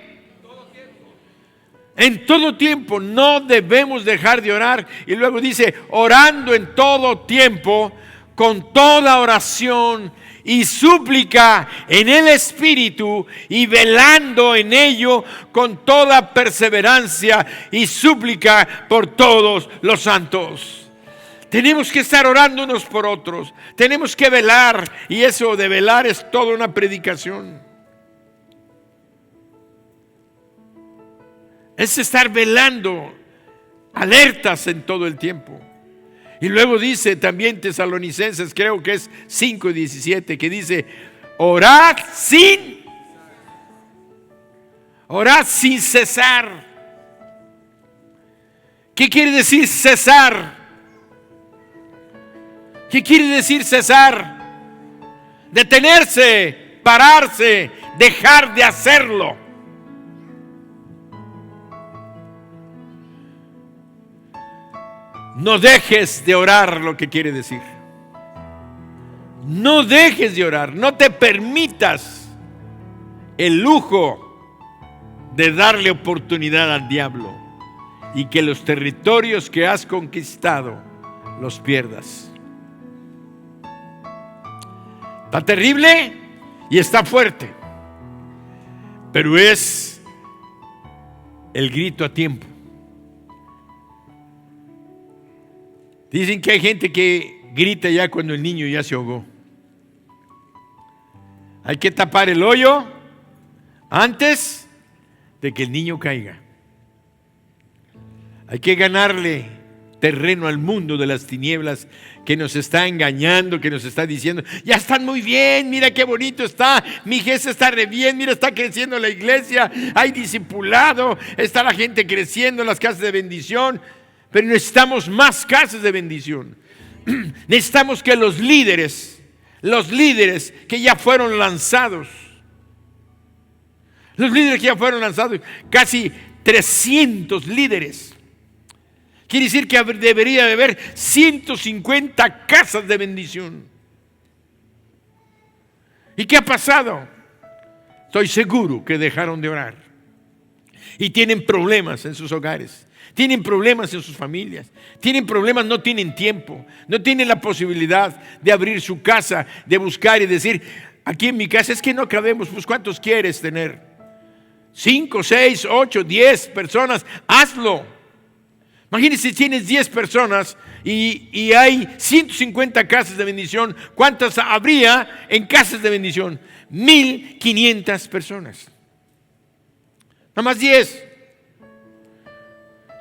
En todo tiempo. No debemos dejar de orar. Y luego dice, orando en todo tiempo, con toda oración y súplica en el Espíritu, y velando en ello con toda perseverancia y súplica por todos los santos. Tenemos que estar orando unos por otros. Tenemos que velar. Y eso de velar es toda una predicación. Es estar velando, alertas en todo el tiempo. Y luego dice también Tesalonicenses, creo que es 5:17, que dice: orad sin cesar. ¿Qué quiere decir cesar? ¿Qué quiere decir cesar? Detenerse, pararse, dejar de hacerlo. No dejes de orar, lo que quiere decir. No dejes de orar, no te permitas el lujo de darle oportunidad al diablo y que los territorios que has conquistado los pierdas. Está terrible y está fuerte, pero es el grito a tiempo. Dicen que hay gente que grita ya cuando el niño ya se ahogó. Hay que tapar el hoyo antes de que el niño caiga. Hay que ganarle terreno al mundo de las tinieblas que nos está engañando, que nos está diciendo: ya están muy bien, mira qué bonito está, mi iglesia está re bien, mira, está creciendo la iglesia, hay discipulado, está la gente creciendo en las casas de bendición. Pero necesitamos más casas de bendición. necesitamos que los líderes que ya fueron lanzados, casi 300 líderes. Quiere decir que debería de haber 150 casas de bendición. ¿Y qué ha pasado? Estoy seguro que dejaron de orar. Y tienen problemas en sus hogares. Tienen problemas en sus familias. Tienen problemas, no tienen tiempo. No tienen la posibilidad de abrir su casa, de buscar y decir, aquí en mi casa es que no cabemos. Pues ¿cuántos quieres tener? 5, 6, 8, 10 personas. Hazlo. Imagínense si tienes 10 personas y hay 150 casas de bendición. ¿Cuántas habría en casas de bendición? 1,500 personas. Nada más 10.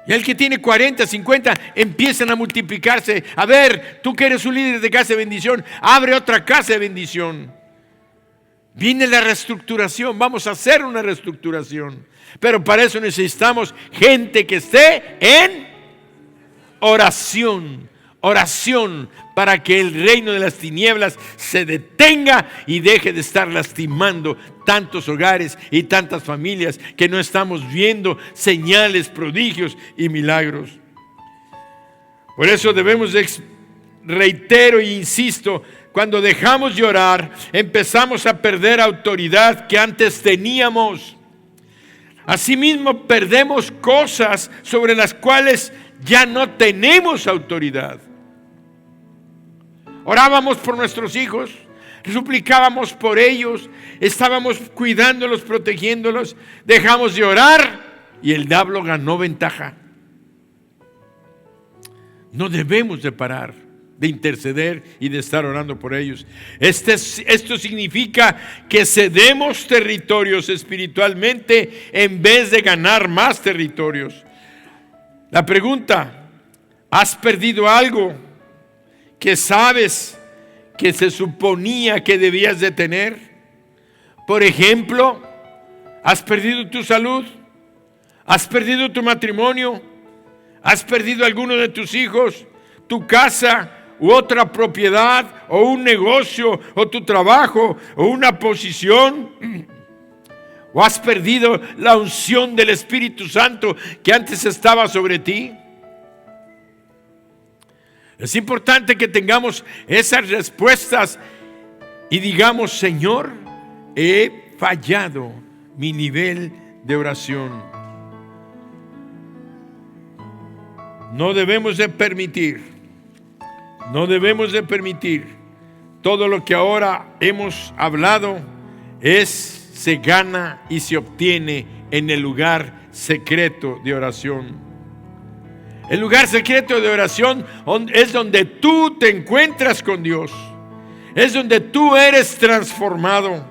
Y el que tiene 40, 50, empiezan a multiplicarse. A ver, tú que eres un líder de casa de bendición, abre otra casa de bendición. Viene la reestructuración, vamos a hacer una reestructuración. Pero para eso necesitamos gente que esté en oración para que el reino de las tinieblas se detenga y deje de estar lastimando tantos hogares y tantas familias que no estamos viendo señales, prodigios y milagros. Por eso debemos, reitero e insisto, cuando dejamos de orar, empezamos a perder autoridad que antes teníamos. Asimismo, perdemos cosas sobre las cuales ya no tenemos autoridad. Orábamos por nuestros hijos, suplicábamos por ellos, estábamos cuidándolos, protegiéndolos. Dejamos de orar y el diablo ganó ventaja. No debemos de parar de interceder y de estar orando por ellos. Esto significa que cedemos territorios espiritualmente en vez de ganar más territorios. La pregunta, ¿has perdido algo que sabes que se suponía que debías de tener? Por ejemplo, ¿has perdido tu salud? ¿Has perdido tu matrimonio? ¿Has perdido alguno de tus hijos? ¿Tu casa u otra propiedad o un negocio o tu trabajo o una posición? ¿O has perdido la unción del Espíritu Santo que antes estaba sobre ti? Es importante que tengamos esas respuestas y digamos, Señor, he fallado mi nivel de oración. No debemos de permitir todo lo que ahora hemos hablado se gana y se obtiene en el lugar secreto de oración. El lugar secreto de oración es donde tú te encuentras con Dios. Es donde tú eres transformado.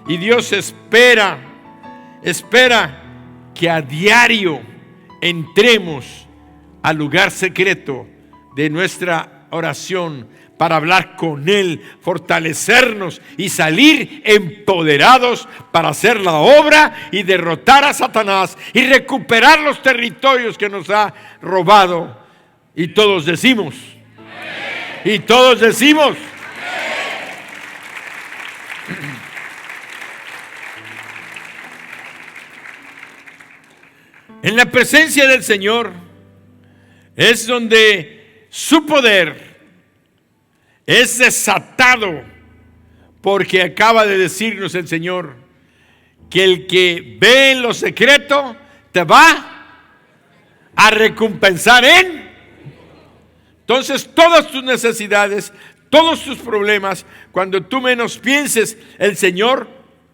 Y Dios espera que a diario entremos al lugar secreto de nuestra oración para hablar con Él, fortalecernos y salir empoderados para hacer la obra y derrotar a Satanás y recuperar los territorios que nos ha robado. Y todos decimos, en la presencia del Señor es donde su poder es desatado, porque acaba de decirnos el Señor que el que ve en lo secreto te va a recompensar Entonces todas tus necesidades, todos tus problemas, cuando tú menos pienses, el Señor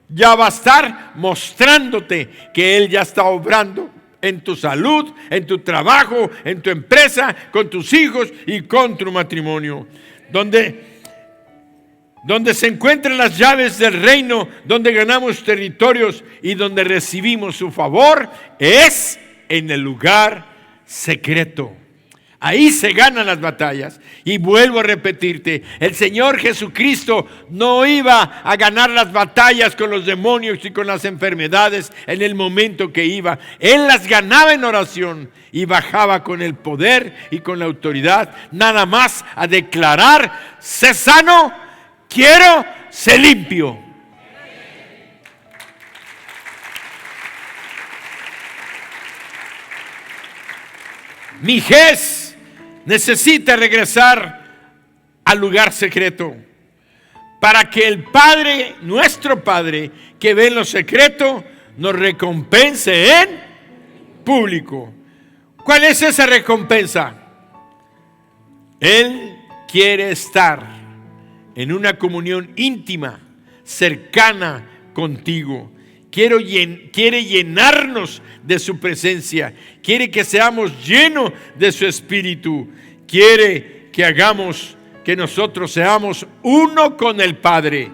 ya va a estar mostrándote que Él ya está obrando en tu salud, en tu trabajo, en tu empresa, con tus hijos y con tu matrimonio. Donde se encuentran las llaves del reino, donde ganamos territorios y donde recibimos su favor, es en el lugar secreto. Ahí se ganan las batallas. Y vuelvo a repetirte, el Señor Jesucristo no iba a ganar las batallas con los demonios y con las enfermedades en el momento que iba. Él las ganaba en oración y bajaba con el poder y con la autoridad, nada más a declarar: sé sano, quiero, sé limpio. Mijés necesita regresar al lugar secreto para que el Padre, nuestro Padre, que ve en lo secreto, nos recompense en público. ¿Cuál es esa recompensa? Él quiere estar en una comunión íntima, cercana contigo. Quiere llenarnos de su presencia. Quiere que seamos llenos de su espíritu. Quiere que nosotros seamos uno con el Padre,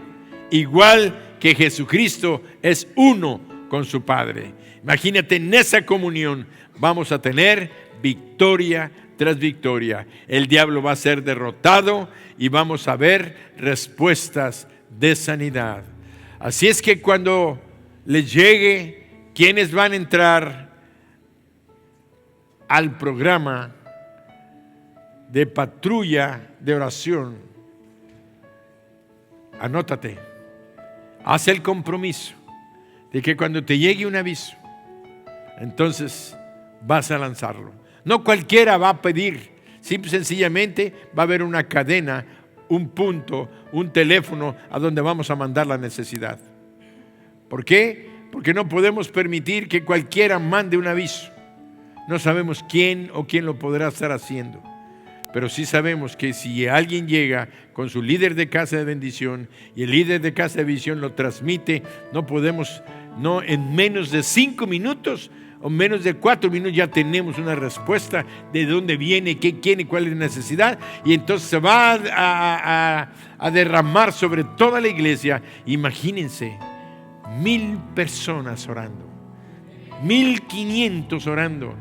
igual que Jesucristo es uno con su Padre. Imagínate, en esa comunión vamos a tener victoria tras victoria. El diablo va a ser derrotado y vamos a ver respuestas de sanidad. Así es que cuando les llegue quienes van a entrar al programa de patrulla de oración, anótate, haz el compromiso de que cuando te llegue un aviso, entonces vas a lanzarlo. No cualquiera va a pedir, simple y sencillamente va a haber una cadena, un punto, un teléfono a donde vamos a mandar la necesidad. ¿Por qué? Porque no podemos permitir que cualquiera mande un aviso. No sabemos quién o quién lo podrá estar haciendo. Pero sí sabemos que si alguien llega con su líder de casa de bendición y el líder de casa de bendición lo transmite, no en menos de 5 minutos o menos de 4 minutos ya tenemos una respuesta de dónde viene, qué quiere, cuál es la necesidad, y entonces se va a derramar sobre toda la iglesia. Imagínense, 1,000 personas orando, 1,500 orando.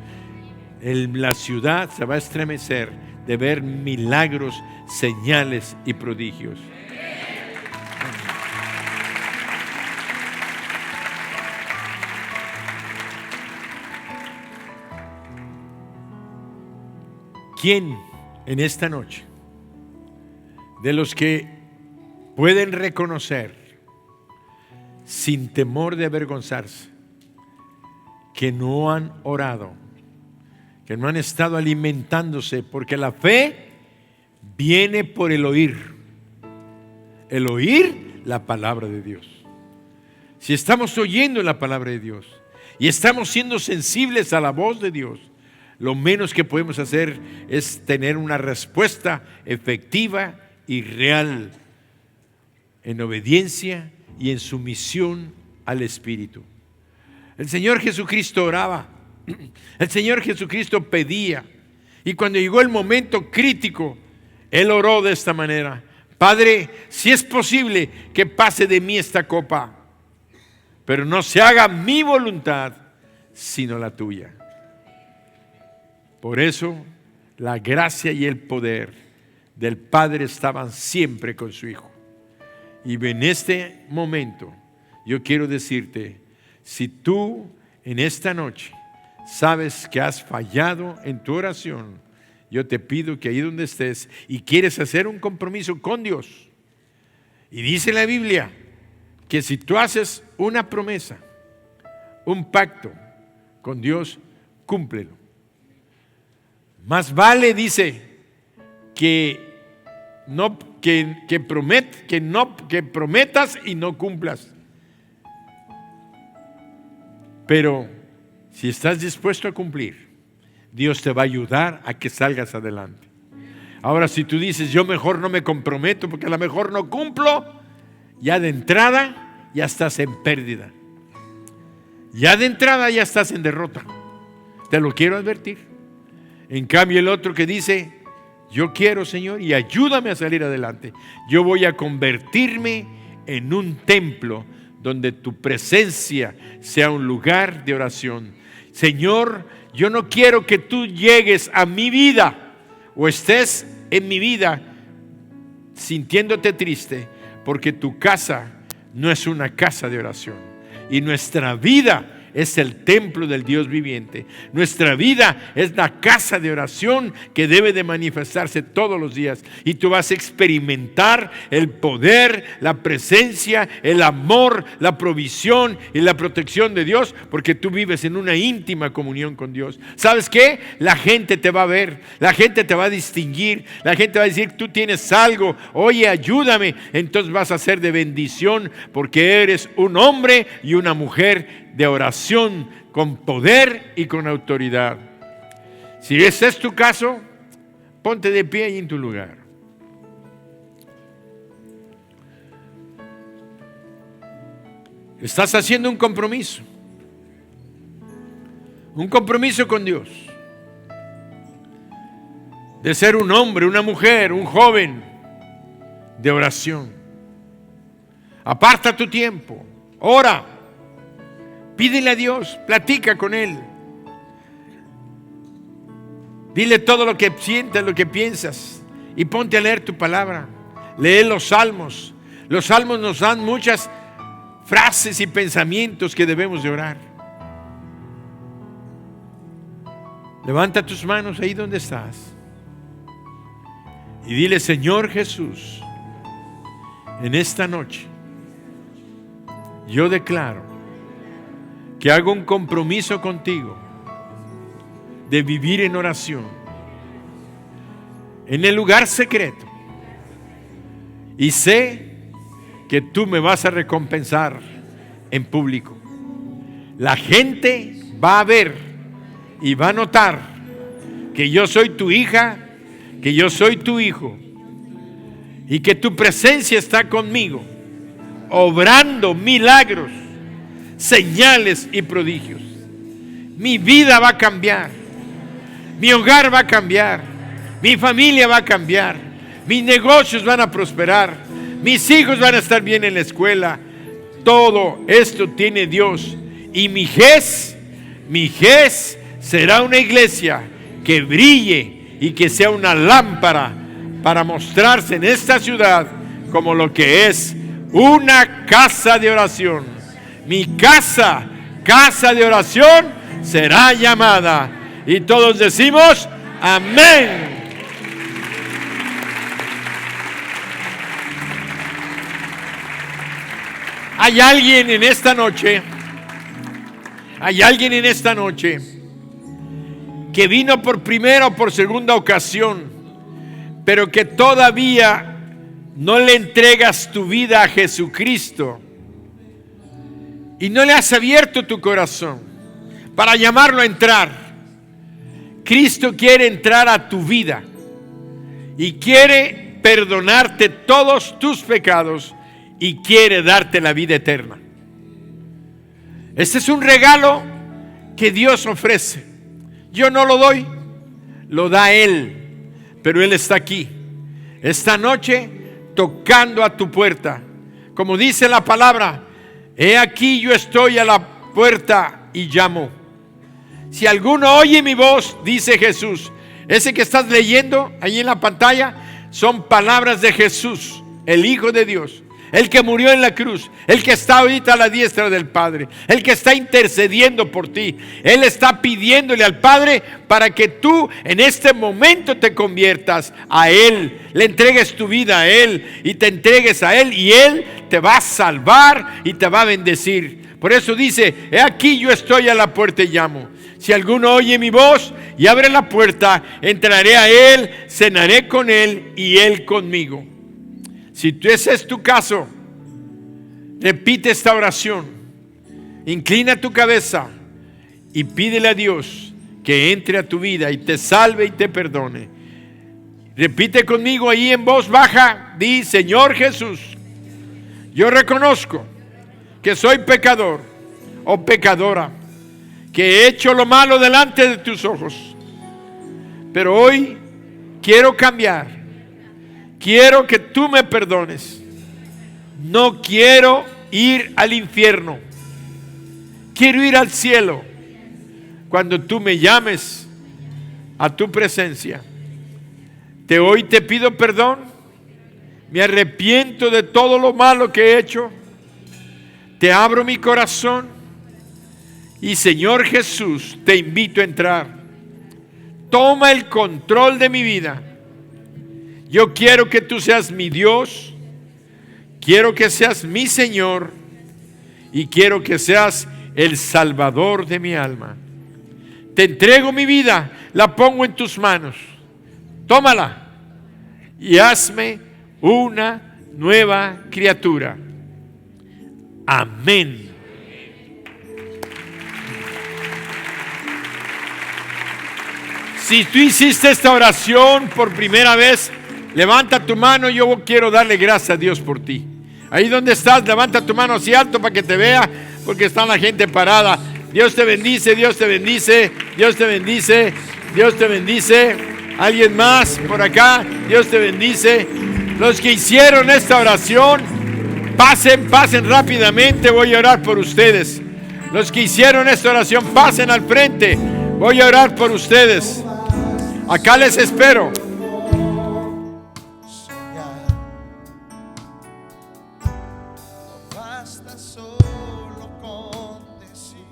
La ciudad se va a estremecer de ver milagros, señales y prodigios. ¿Quién en esta noche, de los que pueden reconocer sin temor de avergonzarse, que no han orado, que no han estado alimentándose? Porque la fe viene por el oír la palabra de Dios. Si estamos oyendo la palabra de Dios y estamos siendo sensibles a la voz de Dios, lo menos que podemos hacer es tener una respuesta efectiva y real en obediencia y en sumisión al Espíritu. El Señor Jesucristo oraba, el Señor Jesucristo pedía, y cuando llegó el momento crítico, Él oró de esta manera: Padre, si es posible que pase de mí esta copa, pero no se haga mi voluntad, sino la tuya. Por eso, la gracia y el poder del Padre estaban siempre con su Hijo. Y en este momento, yo quiero decirte, si tú en esta noche sabes que has fallado en tu oración, yo te pido que ahí donde estés y quieres hacer un compromiso con Dios, y dice la Biblia que si tú haces una promesa, un pacto con Dios, cúmplelo. Más vale, dice, que prometas y no cumplas. Pero si estás dispuesto a cumplir, Dios te va a ayudar a que salgas adelante. Ahora, si tú dices, yo mejor no me comprometo porque a lo mejor no cumplo, ya de entrada ya estás en pérdida. Ya de entrada ya estás en derrota. Te lo quiero advertir. En cambio, el otro que dice, yo quiero, Señor, y ayúdame a salir adelante. Yo voy a convertirme en un templo donde tu presencia sea un lugar de oración. Señor, yo no quiero que tú llegues a mi vida o estés en mi vida sintiéndote triste, porque tu casa no es una casa de oración. Y nuestra vida es el templo del Dios viviente. Nuestra vida es la casa de oración que debe de manifestarse todos los días. Y tú vas a experimentar el poder, la presencia, el amor, la provisión y la protección de Dios, porque tú vives en una íntima comunión con Dios. ¿Sabes qué? La gente te va a ver, la gente te va a distinguir, la gente va a decir, tú tienes algo, oye, ayúdame. Entonces vas a ser de bendición, porque eres un hombre y una mujer de oración con poder y con autoridad. Si ese es tu caso, ponte de pie ahí en tu lugar. Estás haciendo un compromiso con Dios, de ser un hombre, una mujer, un joven de oración. Aparta tu tiempo, ora. Pídele a Dios, platica con Él. Dile todo lo que sientes, lo que piensas, y ponte a leer tu palabra. Lee los salmos. Los salmos nos dan muchas frases y pensamientos que debemos de orar. Levanta tus manos ahí donde estás y dile: Señor Jesús, en esta noche yo declaro que hago un compromiso contigo de vivir en oración, en el lugar secreto, y sé que tú me vas a recompensar en público. La gente va a ver y va a notar que yo soy tu hija, que yo soy tu hijo, y que tu presencia está conmigo, obrando milagros, señales y prodigios. Mi vida va a cambiar, mi hogar va a cambiar, mi familia va a cambiar, mis negocios van a prosperar, mis hijos van a estar bien en la escuela. Todo esto tiene Dios. Y mi GES será una iglesia que brille y que sea una lámpara para mostrarse en esta ciudad como lo que es una casa de oración. Mi casa de oración será llamada. Y todos decimos amén. Hay alguien en esta noche que vino por primera o por segunda ocasión, pero que todavía no le entregas tu vida a Jesucristo y no le has abierto tu corazón para llamarlo a entrar. Cristo quiere entrar a tu vida y quiere perdonarte todos tus pecados y quiere darte la vida eterna. Este es un regalo que Dios ofrece. Yo no lo doy, lo da Él, pero Él está aquí esta noche tocando a tu puerta. Como dice la palabra: he aquí yo estoy a la puerta y llamo. Si alguno oye mi voz, dice Jesús. Ese que estás leyendo ahí en la pantalla son palabras de Jesús, el Hijo de Dios, el que murió en la cruz, el que está ahorita a la diestra del Padre, el que está intercediendo por ti. Él está pidiéndole al Padre para que tú en este momento te conviertas a Él, le entregues tu vida a Él y te entregues a Él, y Él te va a salvar y te va a bendecir. Por eso dice: he aquí yo estoy a la puerta y llamo. Si alguno oye mi voz y abre la puerta, entraré a Él, cenaré con Él y Él conmigo. Si ese es tu caso, repite esta oración. Inclina tu cabeza y pídele a Dios que entre a tu vida y te salve y te perdone. Repite conmigo ahí en voz baja. Di: Señor Jesús, yo reconozco que soy pecador o pecadora, que he hecho lo malo delante de tus ojos, pero hoy quiero cambiar. Quiero que tú me perdones. No quiero ir al infierno. Quiero ir al cielo cuando tú me llames a tu presencia. Hoy te pido perdón. Me arrepiento de todo lo malo que he hecho. Te abro mi corazón. Y Señor Jesús, te invito a entrar. Toma el control de mi vida. Yo quiero que tú seas mi Dios. Quiero que seas mi Señor. Y quiero que seas el Salvador de mi alma. Te entrego mi vida. La pongo en tus manos. Tómala. Y hazme una nueva criatura. Amén. Si tú hiciste esta oración por primera vez, levanta tu mano. Yo quiero darle gracias a Dios por ti. Ahí donde estás, levanta tu mano así alto para que te vea, porque está la gente parada. Dios te bendice, Dios te bendice, Dios te bendice, Dios te bendice. ¿Alguien más por acá? Dios te bendice. Los que hicieron esta oración, pasen rápidamente. Voy a orar por ustedes. Los que hicieron esta oración, pasen al frente. Voy a orar por ustedes. Acá les espero. Basta solo con decir,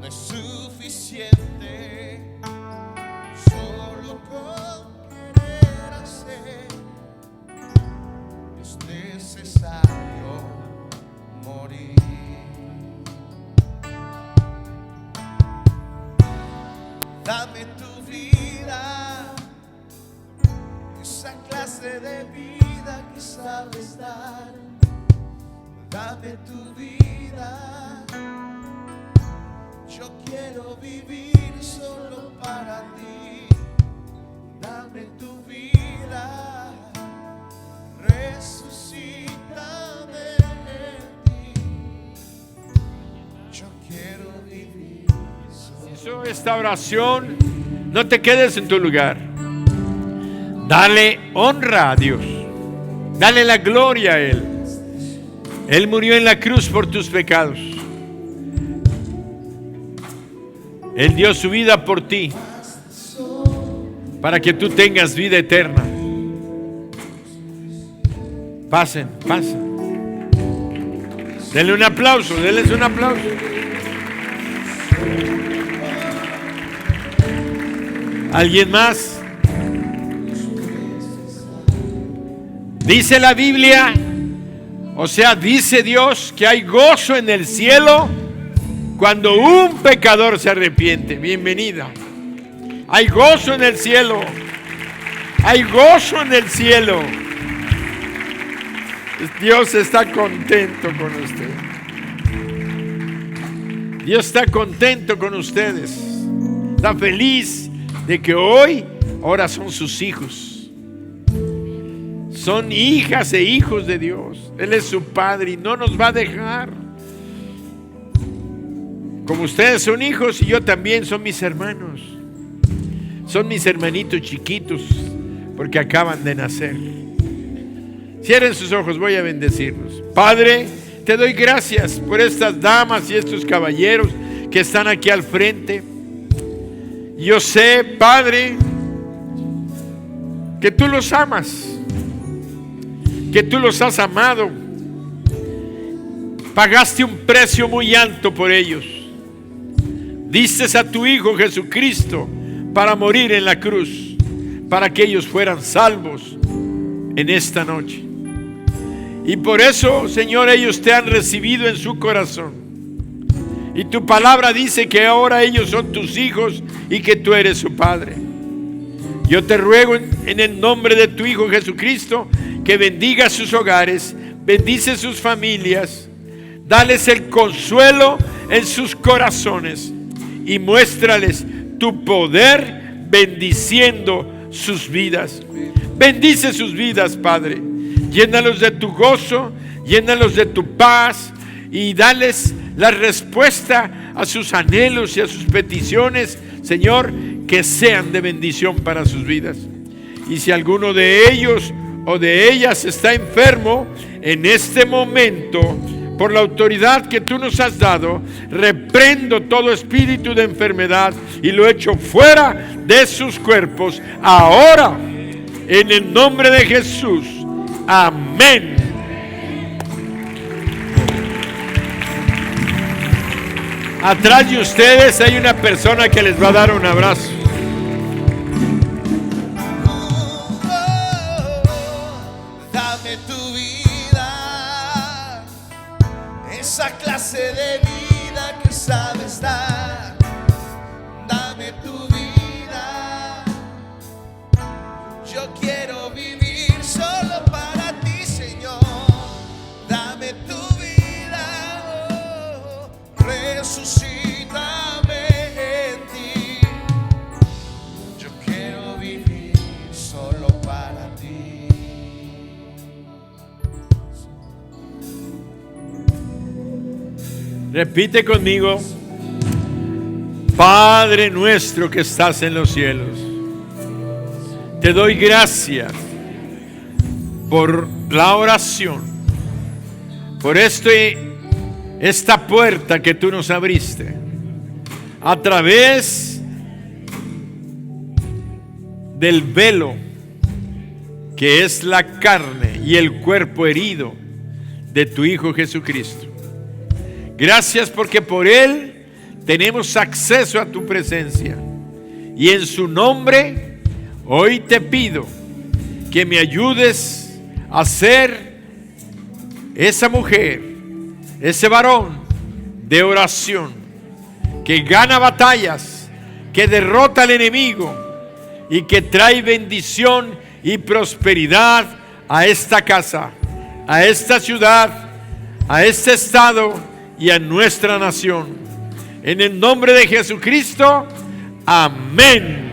no es suficiente solo con querer hacer, es necesario morir. Dame tu vida, esa clase de vida que sabes dar. Dame tu vida, yo quiero vivir solo para ti. Dame tu vida, resucítame en ti. Yo quiero vivir solo. Hizo esta oración, no te quedes en tu lugar. Dale honra a Dios. Dale la gloria a Él. Él murió en la cruz por tus pecados. Él dio su vida por ti, para que tú tengas vida eterna. Pasen. Denle un aplauso, denles un aplauso. ¿Alguien más? Dice la Biblia, o sea, dice Dios que hay gozo en el cielo cuando un pecador se arrepiente. Bienvenida. Hay gozo en el cielo. Hay gozo en el cielo. Dios está contento con usted. Dios está contento con ustedes. Está feliz de que ahora son sus hijos. Son hijas e hijos de Dios. Él es su Padre y no nos va a dejar. Como ustedes son hijos y yo también, son mis hermanos. Son mis hermanitos chiquitos porque acaban de nacer. Cierren sus ojos, voy a bendecirlos. Padre, te doy gracias por estas damas y estos caballeros que están aquí al frente. Yo sé, Padre, que tú los amas, que tú los has amado. Pagaste un precio muy alto por ellos. Diste a tu Hijo Jesucristo para morir en la cruz, para que ellos fueran salvos en esta noche. Y por eso, Señor, ellos te han recibido en su corazón. Y tu palabra dice que ahora ellos son tus hijos y que tú eres su Padre. Yo te ruego en el nombre de tu Hijo Jesucristo que bendiga sus hogares, bendice sus familias, dales el consuelo en sus corazones y muéstrales tu poder bendiciendo sus vidas. Bendice sus vidas, Padre. Llénalos de tu gozo, llénalos de tu paz y dales la respuesta a sus anhelos y a sus peticiones, Señor, que sean de bendición para sus vidas. Y si alguno de ellos o de ellas está enfermo, en este momento por la autoridad que tú nos has dado, reprendo todo espíritu de enfermedad y lo echo fuera de sus cuerpos ahora, en el nombre de Jesús. Amén. Atrás de ustedes hay una persona que les va a dar un abrazo. Dame tu vida, esa clase de vida que sabes dar. Dame tu vida, yo quiero vivir solo para ti, Señor. Dame tu vida, oh, resucítame en ti. Yo quiero vivir solo para ti. Repite conmigo: Padre nuestro que estás en los cielos, te doy gracias por la oración, por esta puerta que tú nos abriste a través del velo que es la carne y el cuerpo herido de tu Hijo Jesucristo. Gracias porque por Él tenemos acceso a tu presencia. Y en su nombre, hoy te pido que me ayudes a ser esa mujer, ese varón de oración, que gana batallas, que derrota al enemigo y que trae bendición y prosperidad a esta casa, a esta ciudad, a este estado y a nuestra nación. En el nombre de Jesucristo, amén.